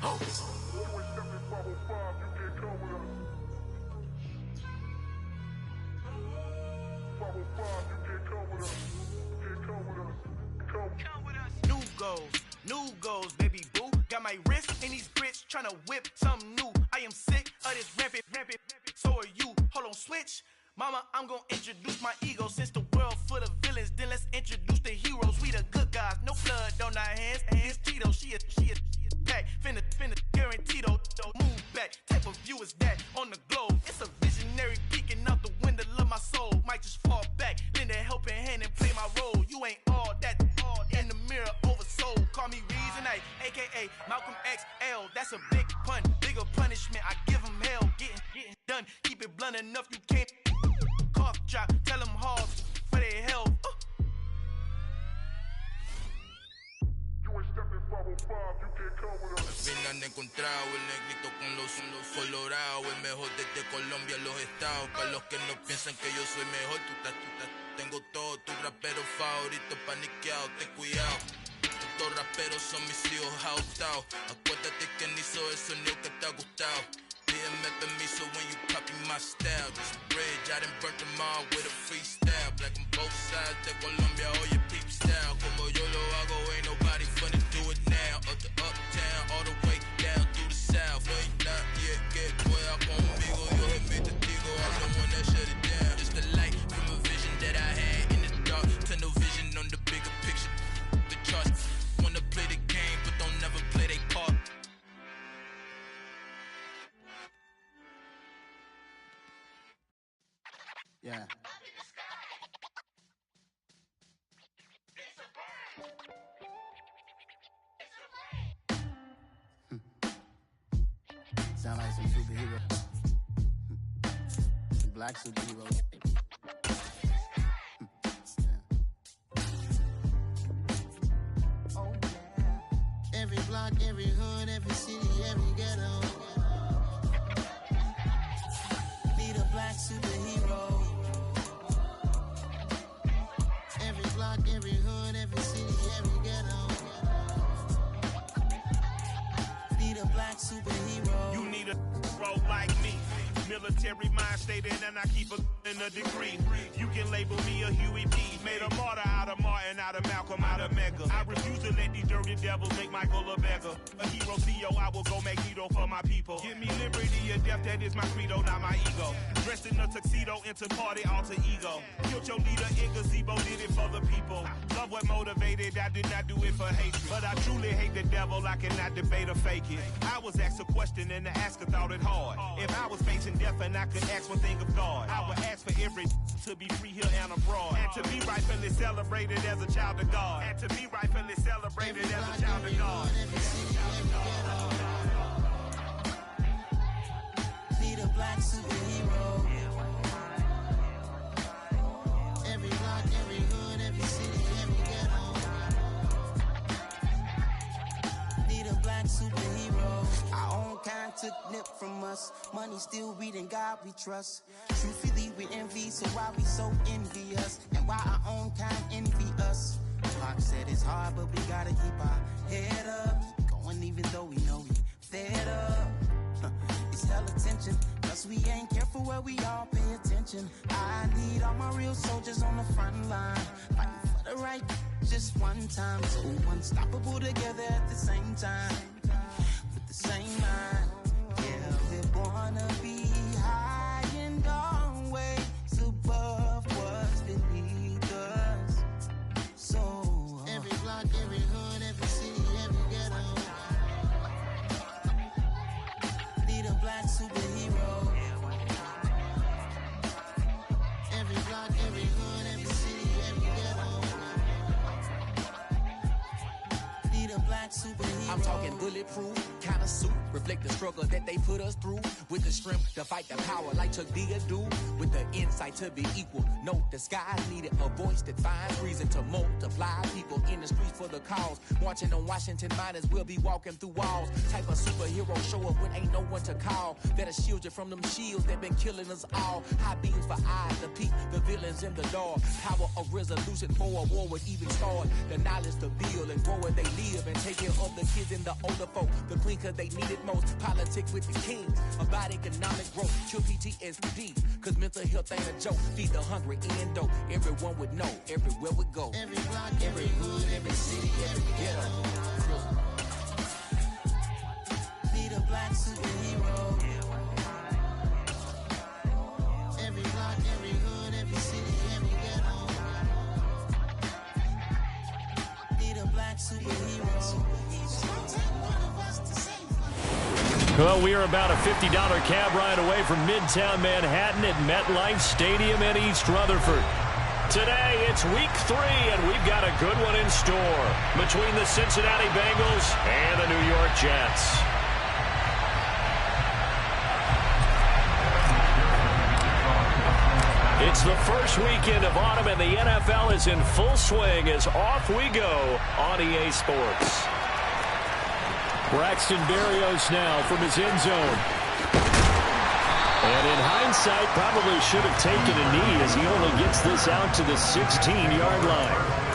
Oh. New goals, baby boo. Got my wrist in these grits, tryna whip something new. I am sick of this rampant. So are you. Hold on, switch. Mama, I'm gonna introduce my ego. Since the world full of villains, then let's introduce the heroes. We the good guys, no blood on our hands. Hands Tito, she a pack. Finna guaranteed don't move back. Type of view is that on the globe? It's a visionary peeking out the window of my soul. Might just fall back, lend a helping hand and play my role. You ain't all that in the mirror oversold. Call me Reason A, aka Malcolm XL. That's a big pun, bigger punishment. I give him hell, getting done. Keep it blunt enough, you can't cough drop. Tell them hogs for their health. Al fin han encontrado el negrito con los colorados, el mejor desde Colombia a los estados. Para los que no piensan que yo soy mejor, tengo todos tus raperos favoritos paniqueados, ten cuidado. Estos raperos son mis hijos adoptados. Acuérdate quién hizo el sonido que te ha gustado. Pídeme permiso when you copy my style. This bridge, I done burnt them all with a freestyle. Black on both sides de Colombia, oye peep style. Como yo lo hago, ain't nobody funny, do it now. Up to uptown, all the way down through the south. No hay nadie que pueda conmigo. Yo soy mi testigo, I'm the one that shut it down. Just a light from a vision that I had in the dark. Tunnel vision on the bigger picture. The charts wanna play the game, but don't never play their part. Yeah. Sound like some superhero. Black superheroes. Oh yeah. Every block, every hood, every city, every ghetto. Need a black superhero. Every block, every hood, every city, every ghetto. Need a black superhero. You need a bro like me. Military mind stated, and I keep in a degree. You can label me a Huey P. Made a martyr out of Martin, out of Malcolm, out of Mega. I refuse to let these dirty devils make Michael a beggar. A hero CEO, I will go Magneto for my people. Give me liberty or death, that is my credo, not my ego. Dressed in a tuxedo, into party, alter ego. Killed your leader in gazebo, did it for the people. Love what motivated, I did not do it for hatred. But I truly hate the devil, I cannot debate or fake it. I was asked a question and the asker thought it hard. If I was facing death and I could ask one thing of God, I would ask for every to be free here and abroad. And to be rightfully celebrated as a child of God. And to be rightfully celebrated as a child of God. Need a black superhero. Every block, every hood, every city, every ghetto. Need a black superhero. Our own kind took nip from us. Money still reading God we trust. Truthfully we envy, so why we so envious? And why our own kind envy us? Pac said it's hard, but we gotta keep our head up. Going even though we know we fed up. It's hell attention, cause we ain't careful where we all pay attention. I need all my real soldiers on the front line, fighting for the right just one time. So unstoppable together at the same time, with the same mind. Yeah, we wanna be high and always above what's beneath us. So every block, every hood, every city, every ghetto. I'm talking bulletproof kind of suit, reflect the struggle that they put us through. With the strength to fight the power like Chuck D do. With the insight to be equal. Note the skies needed a voice that finds reason to multiply. People in the streets for the cause. Marching on Washington, might as well be walking through walls. Type of superhero show up when ain't no one to call. That'll shield you from them shields that been killing us all. High beams for eyes to peek the villains in the dark. Power of resolution for a war would even start. The knowledge to build and grow where they live and take care of the kids and the older folk. The queen cause they need it most. Politics with the kings. About economic growth. Cure PTSD. Cause mental health ain't a joke. Feed the hungry and dope. Everyone would know. Everywhere we go. Every block, every hood, every city, every ghetto. Be the black superhero. Every block, every hood, every city, every ghetto. Be the black superhero. Well, we are about a $50 cab ride away from Midtown Manhattan at MetLife Stadium in East Rutherford. Today, it's week 3, and we've got a good one in store between the Cincinnati Bengals and the New York Jets. It's the first weekend of autumn, and the NFL is in full swing as off we go on EA Sports. Braxton Berrios now from his end zone. And in hindsight, probably should have taken a knee as he only gets this out to the 16-yard line.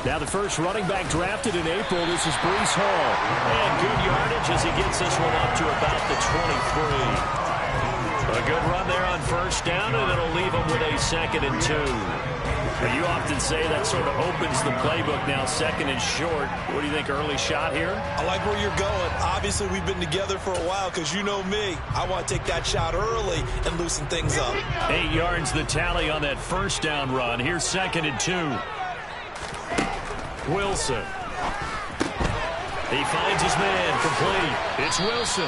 Now the first running back drafted in April, this is Breece Hall. And good yardage as he gets this one up to about the 23. A good run there on first down, and it'll leave him with a 2nd and 2. Well, you often say that sort of opens the playbook now, 2nd and short. What do you think, early shot here? I like where you're going. Obviously, we've been together for a while because you know me. I want to take that shot early and loosen things up. 8 yards the tally on that first down run. Here's 2nd and 2. Wilson. He finds his man, complete. It's Wilson.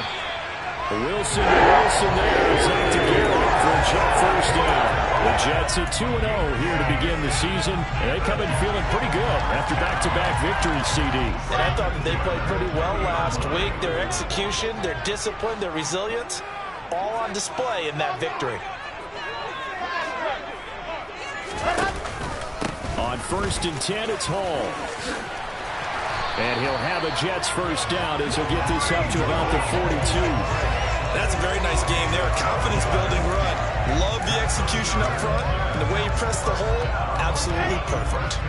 Wilson there. Zach to Garrett for a Jet first down. The Jets at 2-0 here to begin the season. And they come in feeling pretty good after back-to-back victories, CD. And I thought that they played pretty well last week. Their execution, their discipline, their resilience, all on display in that victory. On 1st and 10, it's Hall. And he'll have a Jets first down as he'll get this up to about the 42. That's a very nice game there. A confidence-building run. Love the execution up front. And the way he pressed the hole, absolutely perfect.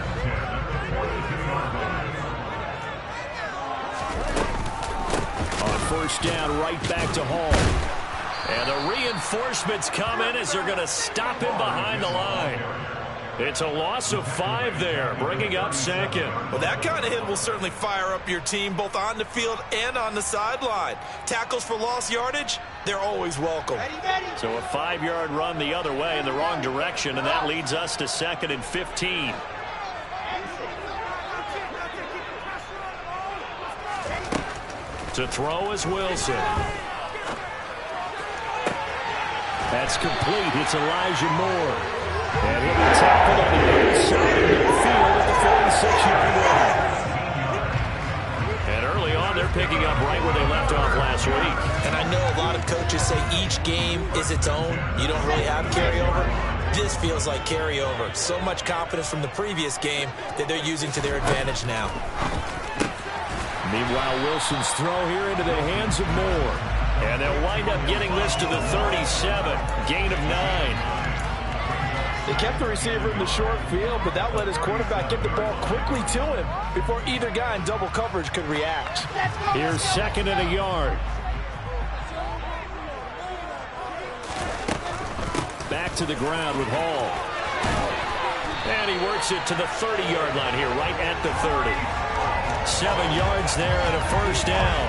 On first down, right back to Hall. And the reinforcements come in as they're going to stop him behind the line. It's a loss of 5 there, bringing up 2nd. Well, that kind of hit will certainly fire up your team, both on the field and on the sideline. Tackles for lost yardage, they're always welcome. So a 5-yard run the other way in the wrong direction, and that leads us to 2nd and 15. To throw is Wilson. That's complete. It's Elijah Moore. And he'll be tackled on the other side of midfield at the 46-yard line. And early on, they're picking up right where they left off last week. And I know a lot of coaches say each game is its own. You don't really have carryover. This feels like carryover. So much confidence from the previous game that they're using to their advantage now. Meanwhile, Wilson's throw here into the hands of Moore. And they'll wind up getting this to the 37. Gain of 9. They kept the receiver in the short field, but that let his quarterback get the ball quickly to him before either guy in double coverage could react. Here's 2nd and a yard. Back to the ground with Hall. And he works it to the 30-yard line here, right at the 30. 7 yards there and a first down.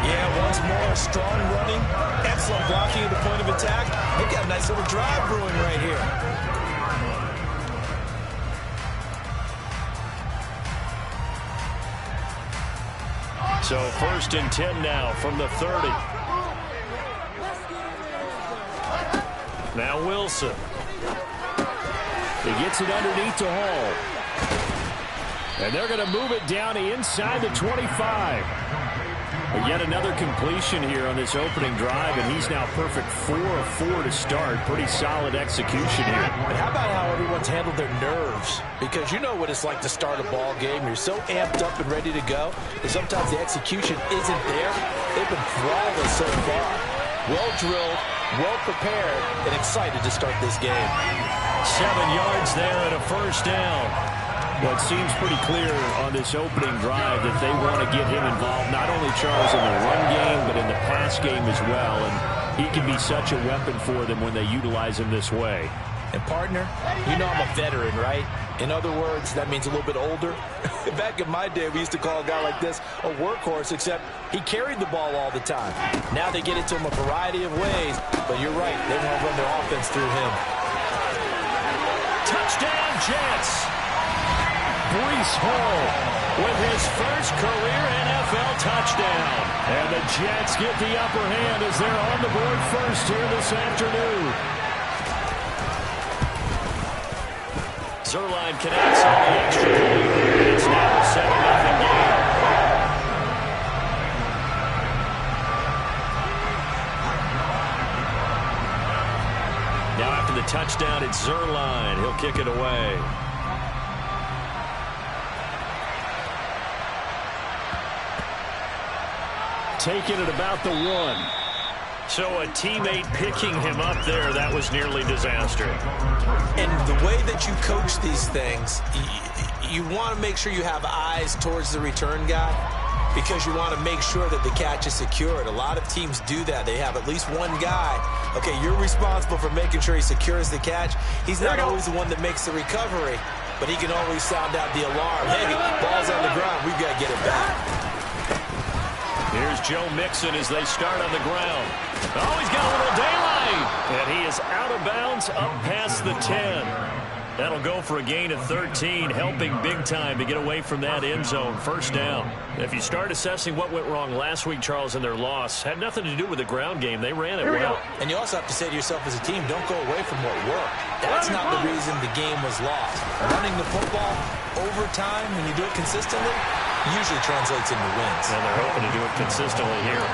Yeah, once more, strong running, excellent blocking at the point of attack. They've got a nice little drive brewing right here. So 1st and 10 now from the 30. Now Wilson. He gets it underneath to Hall. And they're going to move it down inside the 25. But yet another completion here on this opening drive, and he's now perfect 4 of 4 to start. Pretty solid execution here. But how about how everyone's handled their nerves? Because you know what it's like to start a ball game. You're so amped up and ready to go, and sometimes the execution isn't there. They've been flawless so far. Well drilled, well prepared, and excited to start this game. 7 yards there and a first down. Well, it seems pretty clear on this opening drive that they want to get him involved, not only Charles in the run game, but in the pass game as well. And he can be such a weapon for them when they utilize him this way. And partner, you know I'm a veteran, right? In other words, that means a little bit older. Back in my day, we used to call a guy like this a workhorse, except he carried the ball all the time. Now they get it to him a variety of ways, but you're right, they want to run their offense through him. Touchdown, Jets! Breece Hall with his first career NFL touchdown. And the Jets get the upper hand as they're on the board first here this afternoon. Zerline connects on the extra point. It's now a 7-0 game. Now after the touchdown, it's Zerline. He'll kick it away. Taking it about the 1. So a teammate picking him up there, that was nearly disaster. And the way that you coach these things, you want to make sure you have eyes towards the return guy because you want to make sure that the catch is secured. A lot of teams do that. They have at least one guy. Okay, you're responsible for making sure he secures the catch. He's not always the one that makes the recovery, but he can always sound out the alarm. Hey, ball's on the ground. We've got to get it back. Here's Joe Mixon as they start on the ground. Oh, he's got a little daylight. And he is out of bounds up past the 10. That'll go for a gain of 13, helping big time to get away from that end zone. First down. If you start assessing what went wrong last week, Charles, in their loss, had nothing to do with the ground game. They ran it well. And you also have to say to yourself as a team, don't go away from what worked. That's not the reason the game was lost. Running the football over time, when you do it consistently, usually translates into wins. And they're hoping to do it consistently here.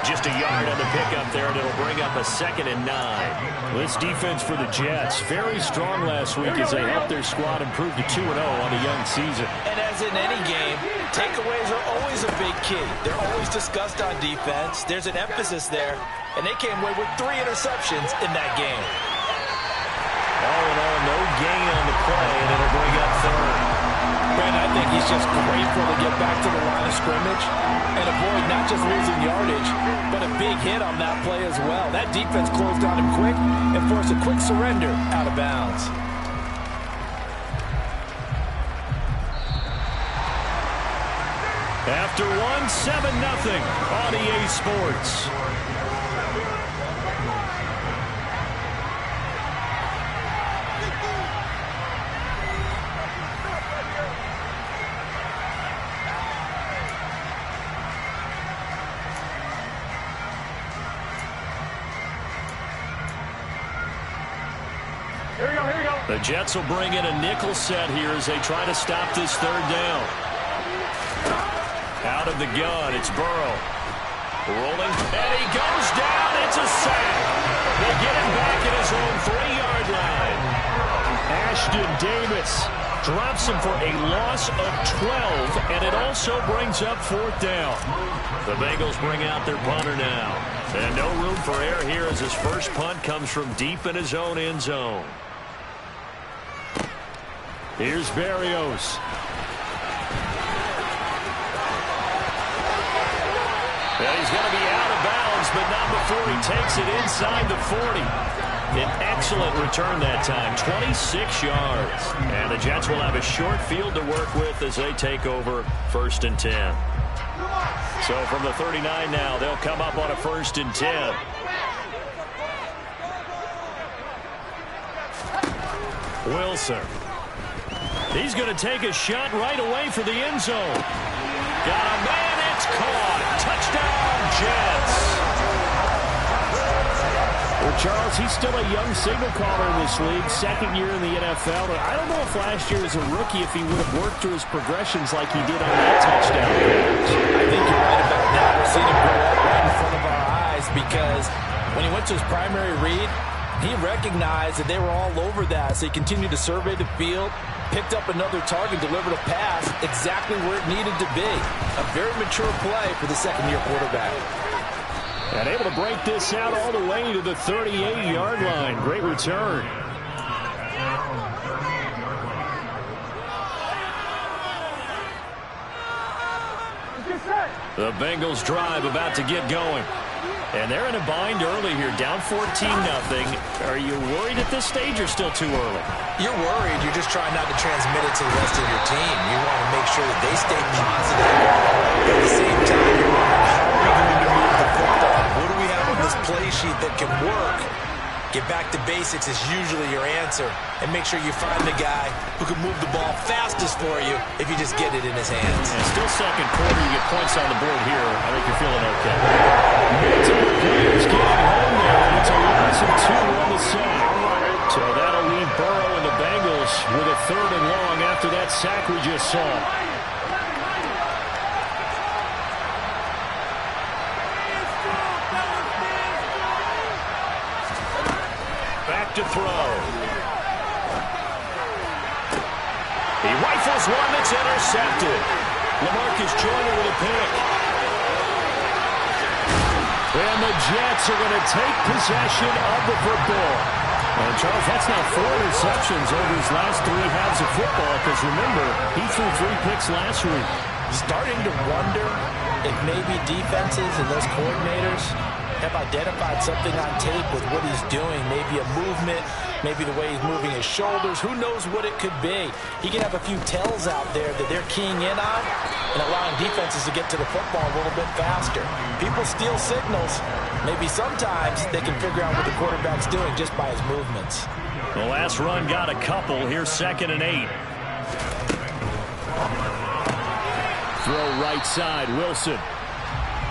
Just a yard on the pickup there, and it'll bring up a 2nd and 9. This defense for the Jets, very strong last week as they helped their squad improve to 2-0 on a young season. And as in any game, takeaways are always a big key. They're always discussed on defense. There's an emphasis there, and they came away with 3 interceptions in that game. All in all, no gain on the play, and it'll bring up 3rd. Brent, I think he's just grateful to get back to the line of scrimmage and avoid not just losing yardage, but a big hit on that play as well. That defense closed on him quick and forced a quick surrender out of bounds. After 1, 7-0 on EA Sports. The Jets will bring in a nickel set here as they try to stop this 3rd down. Out of the gun, it's Burrow. Rolling, and he goes down. It's a sack. They get him back at his own 3-yard line. Ashton Davis drops him for a loss of 12, and it also brings up 4th down. The Bengals bring out their punter now. And no room for error here as his first punt comes from deep in his own end zone. Here's Berrios. And he's going to be out of bounds, but not before he takes it inside the 40. An excellent return that time, 26 yards. And the Jets will have a short field to work with as they take over 1st and 10. So from the 39 now, they'll come up on a 1st and 10. Wilson. He's going to take a shot right away for the end zone. Got a man, it's caught. Touchdown, Jets. Well, Charles, he's still a young signal caller in this league, 2nd year in the NFL. But I don't know if last year as a rookie, if he would have worked through his progressions like he did on that touchdown. I think you're right about that. We're seeing him grow up right in front of our eyes because when he went to his primary read, he recognized that they were all over that. So he continued to survey the field, picked up another target, delivered a pass exactly where it needed to be. A very mature play for the second-year quarterback. And able to break this out all the way to the 38-yard line. Great return. The Bengals drive about to get going. And they're in a bind early here, down 14-0. Are you worried at this stage or still too early? You're worried. You're just trying not to transmit it to the rest of your team. You want to make sure that they stay positive. But at the same time, you're wondering, how are we going to move the football? What do we have on this play sheet that can work? Get back to basics is usually your answer. And make sure you find the guy who can move the ball fastest for you if you just get it in his hands. And still second quarter, you get points on the board here. I think you're feeling okay. Players getting home there. It's a loss of 2 on the sack. So that'll leave Burrow and the Bengals with a 3rd and long after that sack we just saw. Back to throw. He rifles one that's intercepted. LaMarcus Joyner with a pick. And the Jets are going to take possession of the football. And Charles, that's now 4 interceptions over his last 3 halves of football. Because remember, he threw 3 picks last week. Starting to wonder if maybe defenses and those coordinators have identified something on tape with what he's doing. Maybe a movement, maybe the way he's moving his shoulders. Who knows what it could be? He can have a few tells out there that they're keying in on and allowing defenses to get to the football a little bit faster. People steal signals. Maybe sometimes they can figure out what the quarterback's doing just by his movements. The last run got a couple. Here's 2nd and 8. Throw right side, Wilson.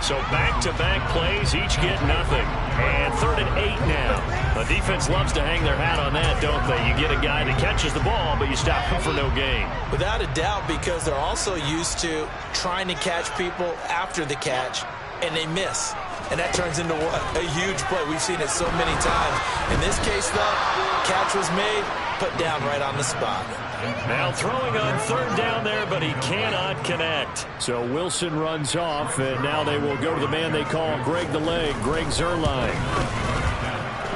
So back-to-back plays, each get nothing. And 3rd and 8 now. The defense loves to hang their hat on that, don't they? You get a guy that catches the ball, but you stop him for no gain. Without a doubt, because they're also used to trying to catch people after the catch, and they miss. And that turns into a huge play. We've seen it so many times. In this case, though, catch was made, put down right on the spot. Now throwing on 3rd down there, but he cannot connect. So Wilson runs off, and now they will go to the man they call Greg the Leg, Greg Zuerlein.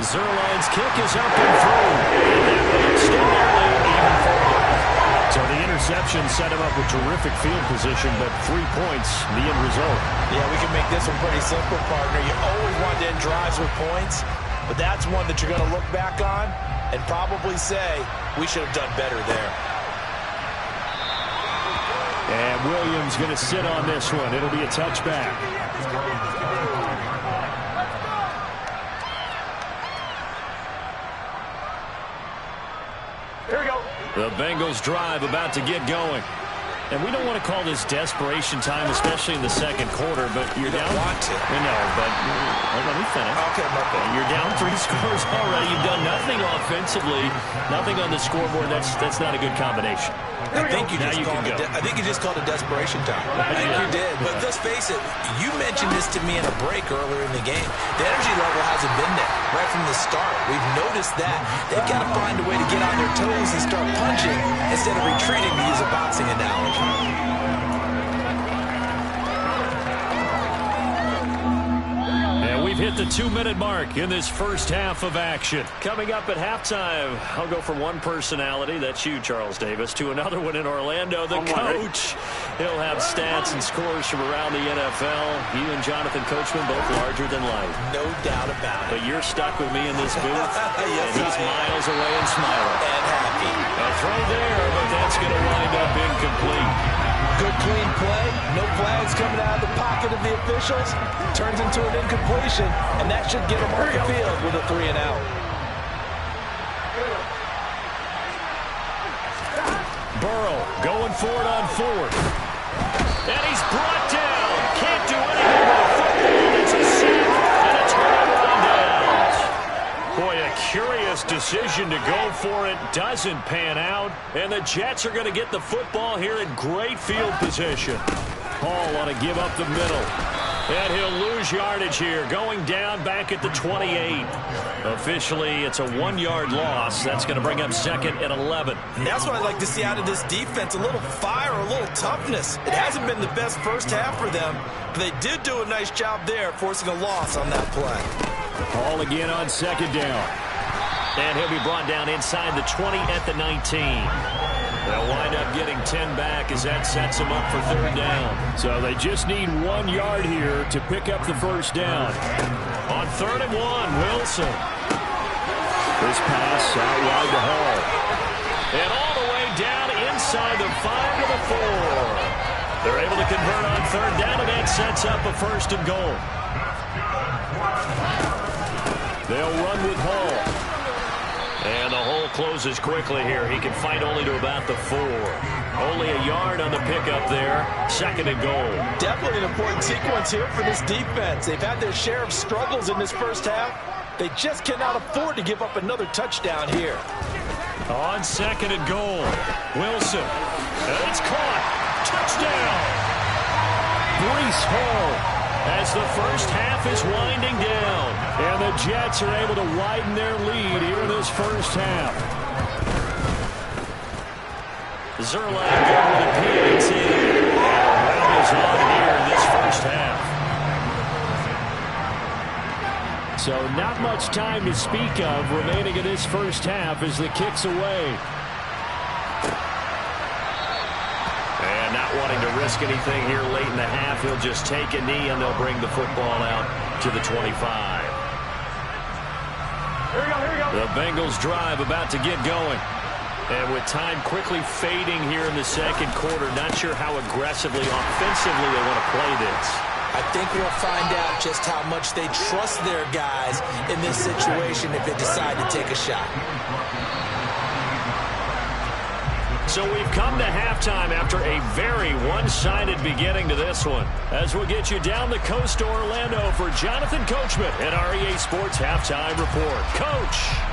Zuerlein's kick is up and through. And that one still early, even further. So the interception set him up with terrific field position, but 3 points, the end result. Yeah, we can make this one pretty simple, partner. You always want to end drives with points, but that's one that you're going to look back on and probably say, we should have done better there. And Williams going to sit on this one. It'll be a touchback. Here we go. The Bengals drive about to get going. And we don't want to call this desperation time, especially in the second quarter, but you're down. You don't want to. We know, but let me finish. Okay, Marco. You're down 3 scores already. You've done nothing offensively, nothing on the scoreboard. That's not a good combination. I think you just called it desperation time. I think you did. But let's face it, you mentioned this to me in a break earlier in the game. The energy level hasn't been there right from the start. We've noticed that. They've got to find a way to get on their toes and start punching instead of retreating, to use a boxing analogy. And we We've hit the 2-minute mark in this first half of action. Coming up at halftime, I'll go from one personality, that's you, Charles Davis, to another one in Orlando, the coach. He'll have stats and scores from around the NFL. You and Jonathan Coachman, both larger than life. No doubt about it. But you're stuck with me in this booth, and he's miles away and smiling. And happy. A throw there, but that's going to wind up incomplete. Good clean play. No flags coming out of the pocket of the officials. Turns into an incompletion, and that should get him off the field with a 3-and-out. Burrow going for it on 4th. And he's brought down. Can't do anything with the football. It's a sack and a turnover on downs. Boy, a curious decision to go for it. Doesn't pan out. And the Jets are going to get the football here in great field position. Hall want to give up the middle. And he'll lose yardage here, going down back at the 28. Officially, it's a 1-yard loss. That's going to bring up 2nd and 11. And that's what I like to see out of this defense, a little fire, a little toughness. It hasn't been the best first half for them, but they did do a nice job there, forcing a loss on that play. Hall again on 2nd down. And he'll be brought down inside the 20 at the 19. They'll wind up getting 10 back as that sets them up for 3rd down. So they just need 1 yard here to pick up the first down. On 3rd and 1, Wilson. This pass out wide to Hall. And all the way down inside the 5 to the 4. They're able to convert on 3rd down, and that sets up a 1st and goal. They'll run with Hall. And the hole closes quickly here. He can fight only to about the 4. Only a yard on the pickup there. 2nd and goal. Definitely an important sequence here for this defense. They've had their share of struggles in this first half. They just cannot afford to give up another touchdown here. On 2nd and goal, Wilson. And it's caught. Touchdown. Breece Hall. As the first half is winding down. And the Jets are able to widen their lead here in this first half. Zerline good with a PAT. And the is on here in this first half. So not much time to speak of remaining in this first half as the kick's away. And not wanting to risk anything here late in the half, he'll just take a knee and they'll bring the football out to the 25. Here we go. The Bengals drive about to get going. And with time quickly fading here in the 2nd quarter, not sure how aggressively, offensively they want to play this. I think we'll find out just how much they trust their guys in this situation if they decide to take a shot. So we've come to halftime after a very one-sided beginning to this one. As we'll get you down the coast to Orlando for Jonathan Coachman at our EA Sports Halftime Report. Coach.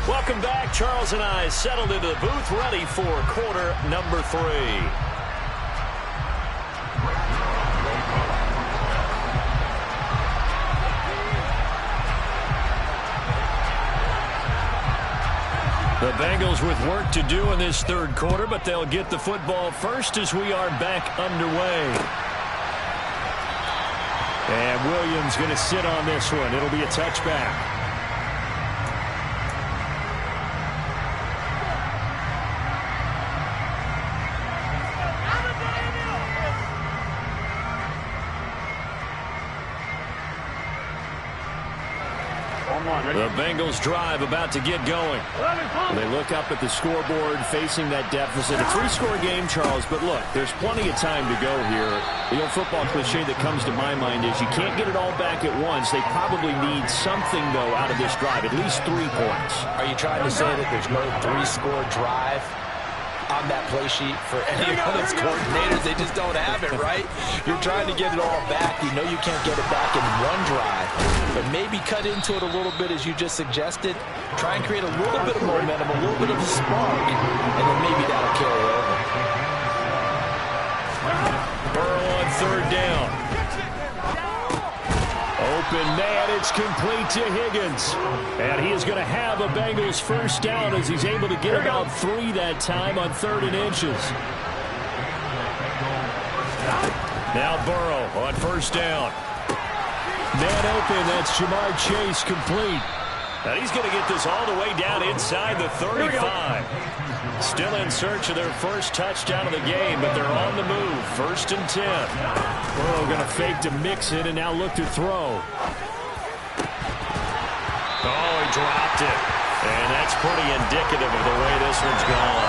Welcome back. Charles and I settled into the booth, ready for quarter number 3. The Bengals with work to do in this 3rd quarter, but they'll get the football first as we are back underway. And Williams going to sit on this one. It'll be a touchback. The Bengals drive about to get going. They look up at the scoreboard facing that deficit. A 3-score game, Charles, but look, there's plenty of time to go here. The old football cliche that comes to my mind is you can't get it all back at once. They probably need something, though, out of this drive, at least 3 points. Are you trying to say that there's no 3-score drive on that play sheet for any of those coordinators? They just don't have it, right? You're trying to get it all back. You know you can't get it back in one drive, but maybe cut into it a little bit as you just suggested. Try and create a little bit of momentum, a little bit of a spark, and then maybe that'll carry over. Burrow on 3rd down. open man. It's complete to Higgins. And he is going to have a Bengals first down as he's able to get about 3 that time on 3rd and inches. Now Burrow on first down. Man open, that's Jamar Chase, complete. And he's going to get this all the way down inside the 35. Still in search of their first touchdown of the game, but they're on the move. 1st and 10. Burrow going to fake to mix it and now look to throw. Oh, he dropped it. And that's pretty indicative of the way this one's gone.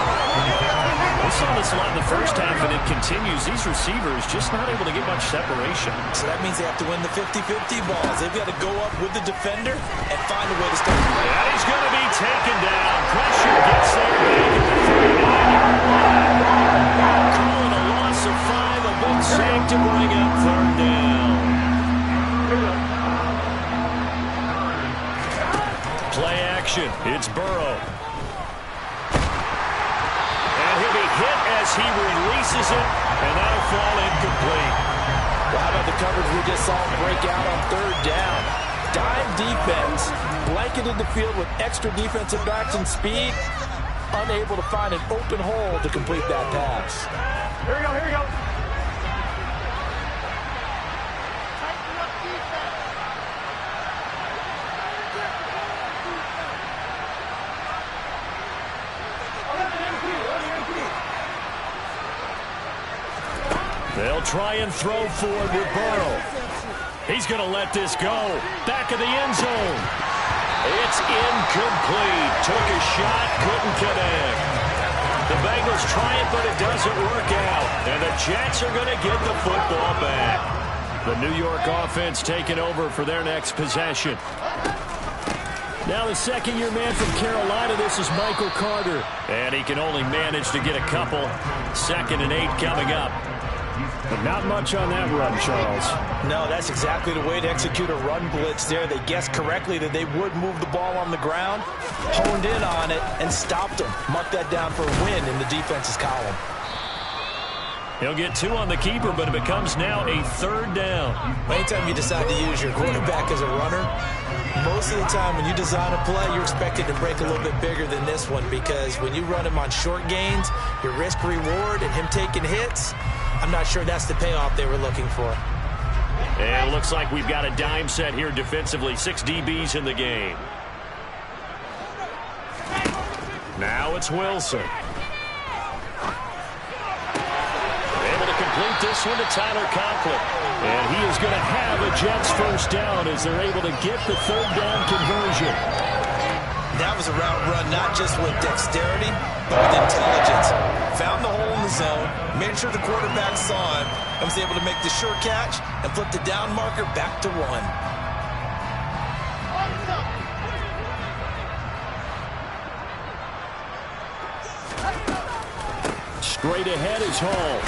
We saw this a lot in the first half, and it continues. These receivers just not able to get much separation. So that means they have to win the 50-50 balls. They've got to go up with the defender and find a way to stop. And he's going to be taken down. Pressure gets there back at the 39. Calling a loss of 5, a big sack to bring up 3rd down. Play action. It's Burrow. And he'll be hit as he releases it, and that'll fall incomplete. Well, how about the coverage we just saw break out on 3rd down? Dime defense, blanketed the field with extra defensive backs and speed, unable to find an open hole to complete that pass. Here we go, here we go. They'll try and throw forward with Burrow. He's going to let this go. Back of the end zone. It's incomplete. Took a shot, couldn't connect. The Bengals try it, but it doesn't work out. And the Jets are going to get the football back. The New York offense taking over for their next possession. Now the second-year man from Carolina, this is Michael Carter. And he can only manage to get a couple. 2nd and 8 coming up. But not much on that run, Charles. No, that's exactly the way to execute a run blitz there. They guessed correctly that they would move the ball on the ground, honed in on it, and stopped them. Mark that down for a win in the defense's column. He'll get 2 on the keeper, but it becomes now a 3rd down. Anytime you decide to use your quarterback as a runner, most of the time when you design a play, you're expected to break a little bit bigger than this one, because when you run him on short gains, your risk-reward and him taking hits, I'm not sure that's the payoff they were looking for. And it looks like we've got a dime set here defensively. 6 DBs in the game. Now it's Wilson. Able to complete this one to Tyler Conklin. And he is going to have a Jets first down as they're able to get the 3rd down conversion. That was a route run not just with dexterity, but with intelligence. Found the hole in the zone, made sure the quarterback saw him, and was able to make the sure catch and flip the down marker back to 1. Straight ahead is Hall.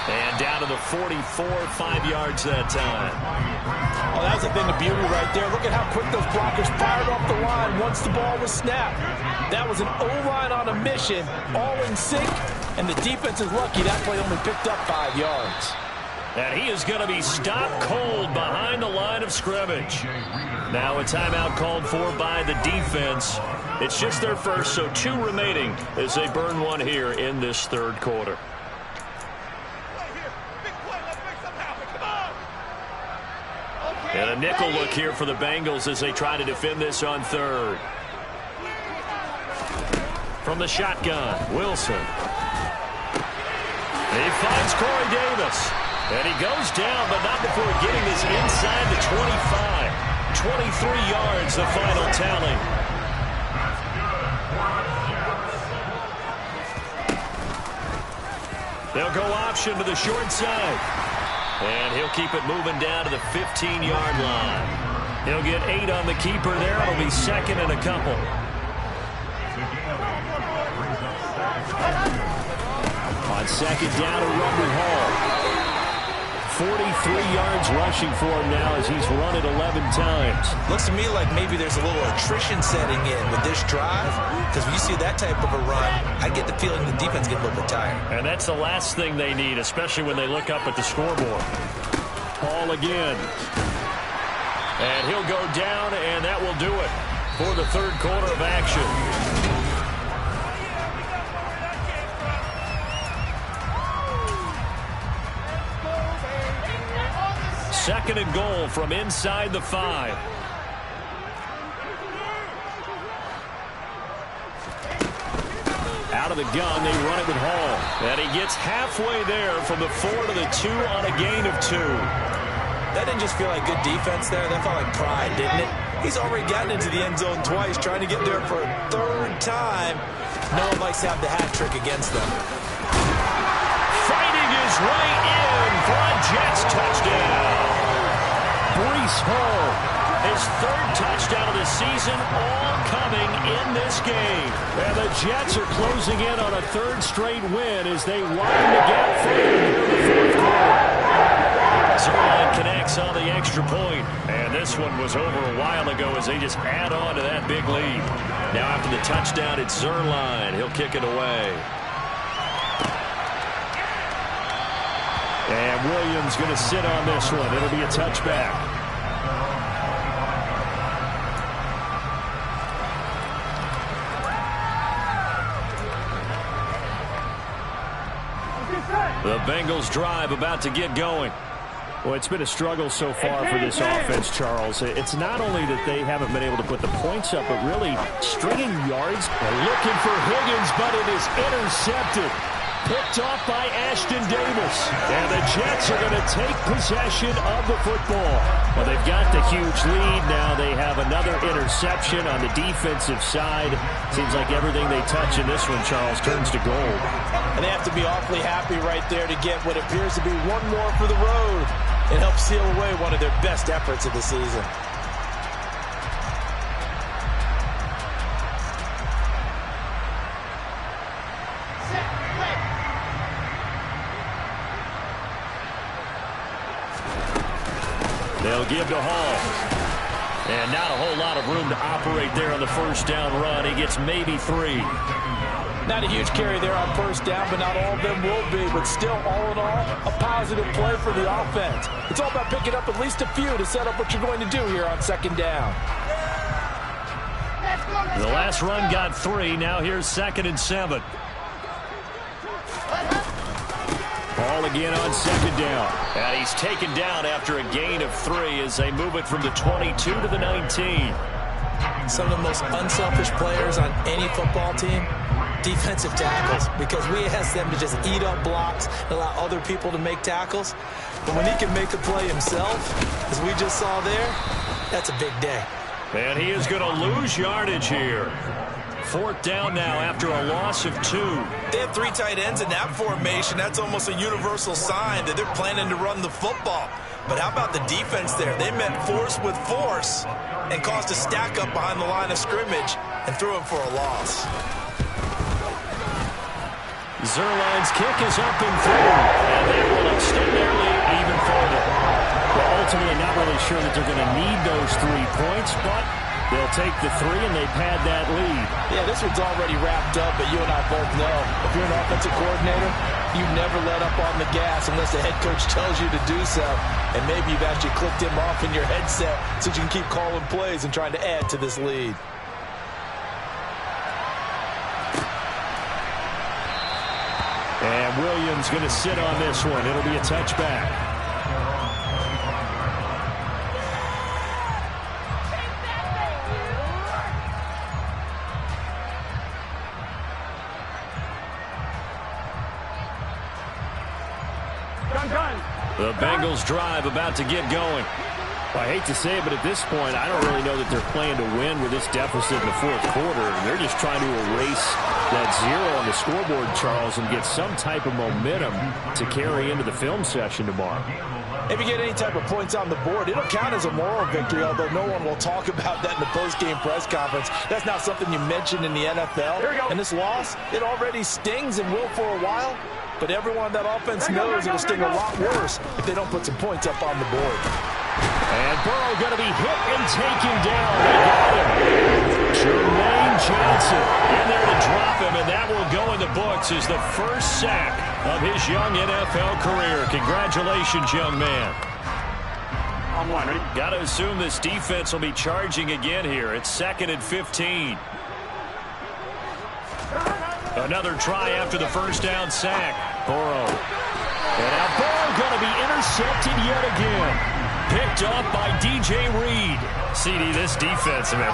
And down to the 44, 5 yards that time. Oh, that was a thing of beauty right there. Look at how quick those blockers fired off the line once the ball was snapped. That was an O-line on a mission, all in sync, and the defense is lucky that play only picked up 5 yards. And he is going to be stopped cold behind the line of scrimmage. Now a timeout called for by the defense. It's just their first, so 2 remaining as they burn 1 here in this 3rd quarter. And a nickel look here for the Bengals as they try to defend this on 3rd. From the shotgun, Wilson. He finds Corey Davis. And he goes down, but not before getting this inside the 25. 23 yards, the final tally. They'll go option to the short side. And he'll keep it moving down to the 15-yard line. He'll get 8 on the keeper there. It'll be 2nd and a couple. On 2nd down to run with Hall. 43 yards rushing for him now as he's run it 11 times. Looks to me like maybe there's a little attrition setting in with this drive, because when you see that type of a run, I get the feeling the defense gets a little bit tired. And that's the last thing they need, especially when they look up at the scoreboard. Hall again. And he'll go down, and that will do it for the third quarter of action. Second and goal from inside the 5. Out of the gun, they run it with Hall. And he gets halfway there from the 4 to the 2 on a gain of 2. That didn't just feel like good defense there. That felt like pride, didn't it? He's already gotten into the end zone twice, trying to get there for a third time. No one likes to have the hat trick against them. Fighting his way in for a Jets touchdown. Breece Hall, his third touchdown of the season, all coming in this game. And the Jets are closing in on a third straight win as they widen the gap further here in the fourth quarter. Zerline connects on the extra point, and this one was over a while ago as they just add on to that big lead. Now after the touchdown, it's Zerline. He'll kick it away. And Williams going to sit on this one. It'll be a touchback. The Bengals drive about to get going. Well, it's been a struggle so far for this offense, Charles. It's not only that they haven't been able to put the points up, but really stringing yards. They're looking for Higgins, but it is intercepted. Picked off by Ashton Davis. And the Jets are going to take possession of the football. Well, they've got the huge lead. Now they have another interception on the defensive side. Seems like everything they touch in this one, Charles, turns to gold. And they have to be awfully happy right there to get what appears to be one more for the road. It helps seal away one of their best efforts of the season. They'll give to Hall. And not a whole lot of room to operate there on the first down run. He gets maybe 3. Not a huge carry there on first down, but not all of them will be. But still, all in all, a positive play for the offense. It's all about picking up at least a few to set up what you're going to do here on second down. The last run got 3. Now here's 2nd and 7. Ball again on second down. And he's taken down after a gain of 3 as they move it from the 22 to the 19. Some of the most unselfish players on any football team, defensive tackles, because we ask them to just eat up blocks and allow other people to make tackles. But when he can make the play himself, as we just saw there, that's a big day. And he is going to lose yardage here. 4th down now after a loss of 2. They have 3 tight ends in that formation. That's almost a universal sign that they're planning to run the football. But how about the defense there? They met force with force and caused a stack up behind the line of scrimmage and threw him for a loss. Zerline's kick is up and through, and they will extend their lead even further. Well, ultimately, not really sure that they're going to need those 3 points, but they'll take the 3, and they've had that lead. Yeah, this one's already wrapped up, but you and I both know if you're an offensive coordinator, you never let up on the gas unless the head coach tells you to do so. And maybe you've actually clicked him off in your headset so you can keep calling plays and trying to add to this lead. And Williams going to sit on this one. It'll be a touchback. The Bengals drive about to get going. Well, I hate to say it, but at this point, I don't really know that they're playing to win with this deficit in the fourth quarter. They're just trying to erase that 0 on the scoreboard, Charles, and get some type of momentum to carry into the film session tomorrow. If you get any type of points on the board, it'll count as a moral victory, although no one will talk about that in the post-game press conference. That's not something you mentioned in the NFL. And this loss, it already stings and will for a while. But everyone on that offense knows it'll sting a lot worse if they don't put some points up on the board. And Burrow going to be hit and taken down. They got him. Jermaine Johnson in there to drop him, and that will go in the books as the first sack of his young NFL career. Congratulations, young man. On one, ready? Got to assume this defense will be charging again here. It's 2nd and 15. Another try after the first down sack. Burrow. And now Burrow going to be intercepted yet again. Picked up by DJ Reed. CD, this defense, man,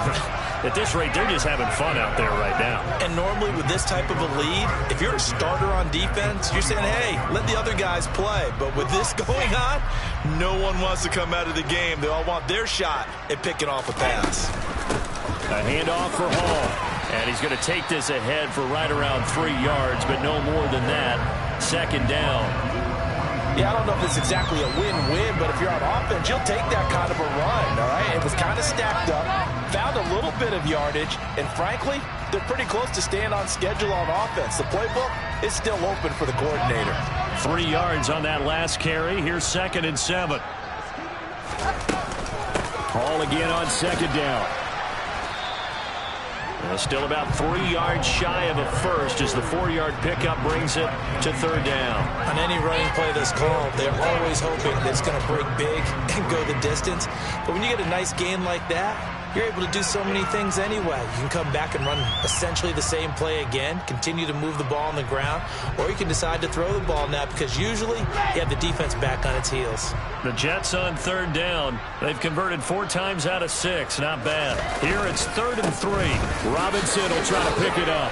at this rate, they're just having fun out there right now. And normally with this type of a lead, if you're a starter on defense, you're saying, hey, let the other guys play. But with this going on, no one wants to come out of the game. They all want their shot at picking off a pass. A handoff for Hall. And he's going to take this ahead for right around 3 yards, but no more than that. 2nd down. Yeah, I don't know if it's exactly a win-win, but if you're on offense, you'll take that kind of a run, all right? It was kind of stacked up, found a little bit of yardage, and frankly, they're pretty close to staying on schedule on offense. The playbook is still open for the coordinator. 3 yards on that last carry. Here's 2nd and 7. Hall again on 2nd down. Still about 3 yards shy of a first as the 4-yard pickup brings it to 3rd down. On any running play that's called, they're always hoping that it's going to break big and go the distance. But when you get a nice gain like that, you're able to do so many things anyway. You can come back and run essentially the same play again, continue to move the ball on the ground, or you can decide to throw the ball now because usually you have the defense back on its heels. The Jets on 3rd down. They've converted 4 times out of 6. Not bad. Here it's 3rd and 3. Robinson will try to pick it up.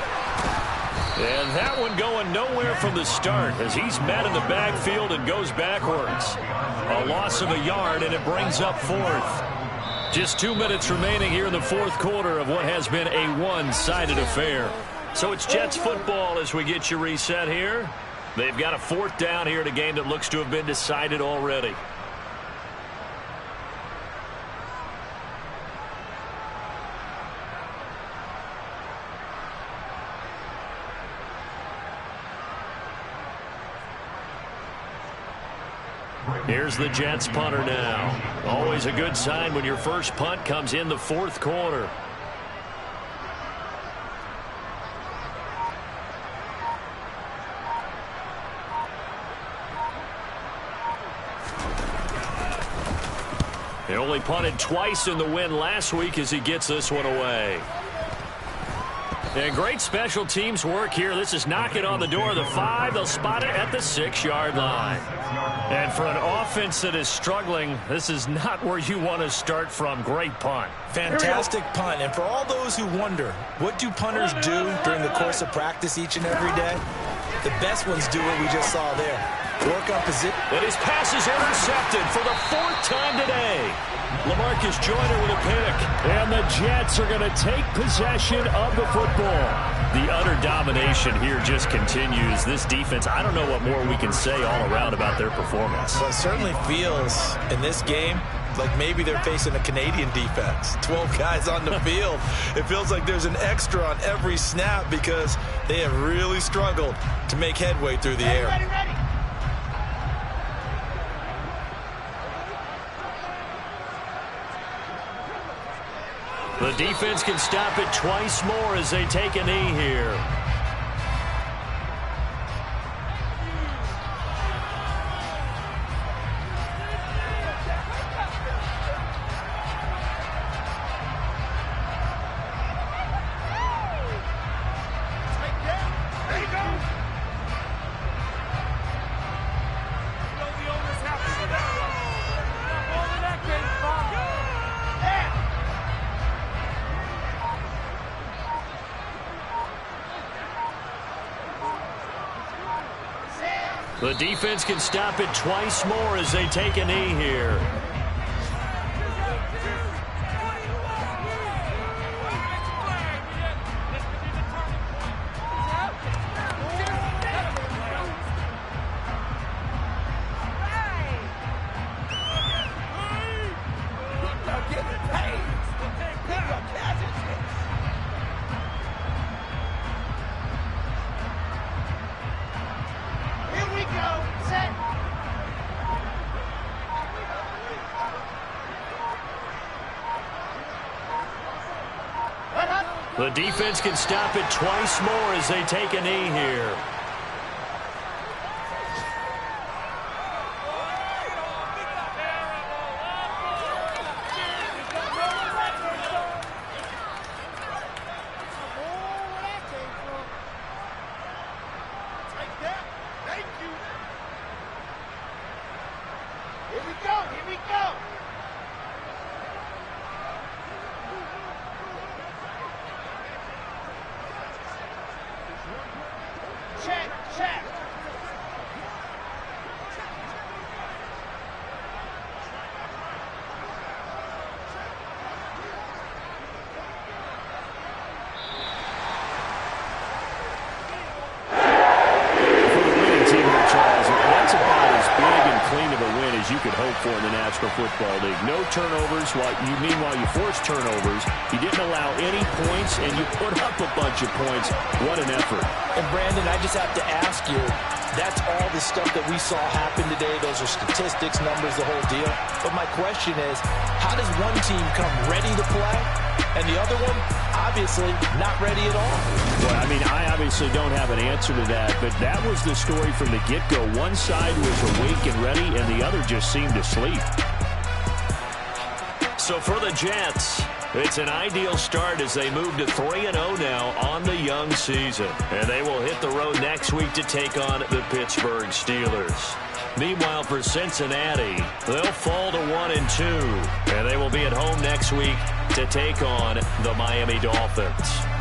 And that one going nowhere from the start as he's met in the backfield and goes backwards. A loss of a yard, and it brings up 4th. Just 2 minutes remaining here in the 4th quarter of what has been a one-sided affair. So it's Jets football as we get you reset here. They've got a 4th down here in a game that looks to have been decided already. Here's the Jets punter now. Always a good sign when your first punt comes in the 4th quarter. He only punted twice in the win last week as he gets this one away. And great special teams work here. This is knocking on the door of the 5. They'll spot it at the 6-yard line. And for an offense that is struggling, this is not where you want to start from. Great punt. Fantastic punt. And for all those who wonder, what do punters do during the course of practice each and every day? The best ones do what we just saw there. Work on position. And his pass is intercepted for the 4th time today. LaMarcus Joyner with a pick. And the Jets are going to take possession of the football. The utter domination here just continues. This defense, I don't know what more we can say all around about their performance. Well, it certainly feels in this game like maybe they're facing a Canadian defense. 12 guys on the field. It feels like there's an extra on every snap because they have really struggled to make headway through the air. Ready. The defense can stop it twice more as they take a knee here. The defense can stop it twice more as they take a knee here. The defense can stop it twice more as they take a knee here. Here we go. Here we go. Check, check. That's about as big and clean of a win as you could hope for in the National Football League. No turnovers. Meanwhile, you forced turnovers. You didn't allow any points, and you put up a bunch of points. What an effort. And, Brandon, I just have to ask you, that's all the stuff that we saw happen today. Those are statistics, numbers, the whole deal. But my question is, how does one team come ready to play, and the other one, obviously, not ready at all? Well, I mean, I obviously don't have an answer to that, but that was the story from the get-go. One side was awake and ready, and the other just seemed to sleep. So for the Jets, it's an ideal start as they move to 3-0 now on the young season. And they will hit the road next week to take on the Pittsburgh Steelers. Meanwhile, for Cincinnati, they'll fall to 1-2, and they will be at home next week to take on the Miami Dolphins.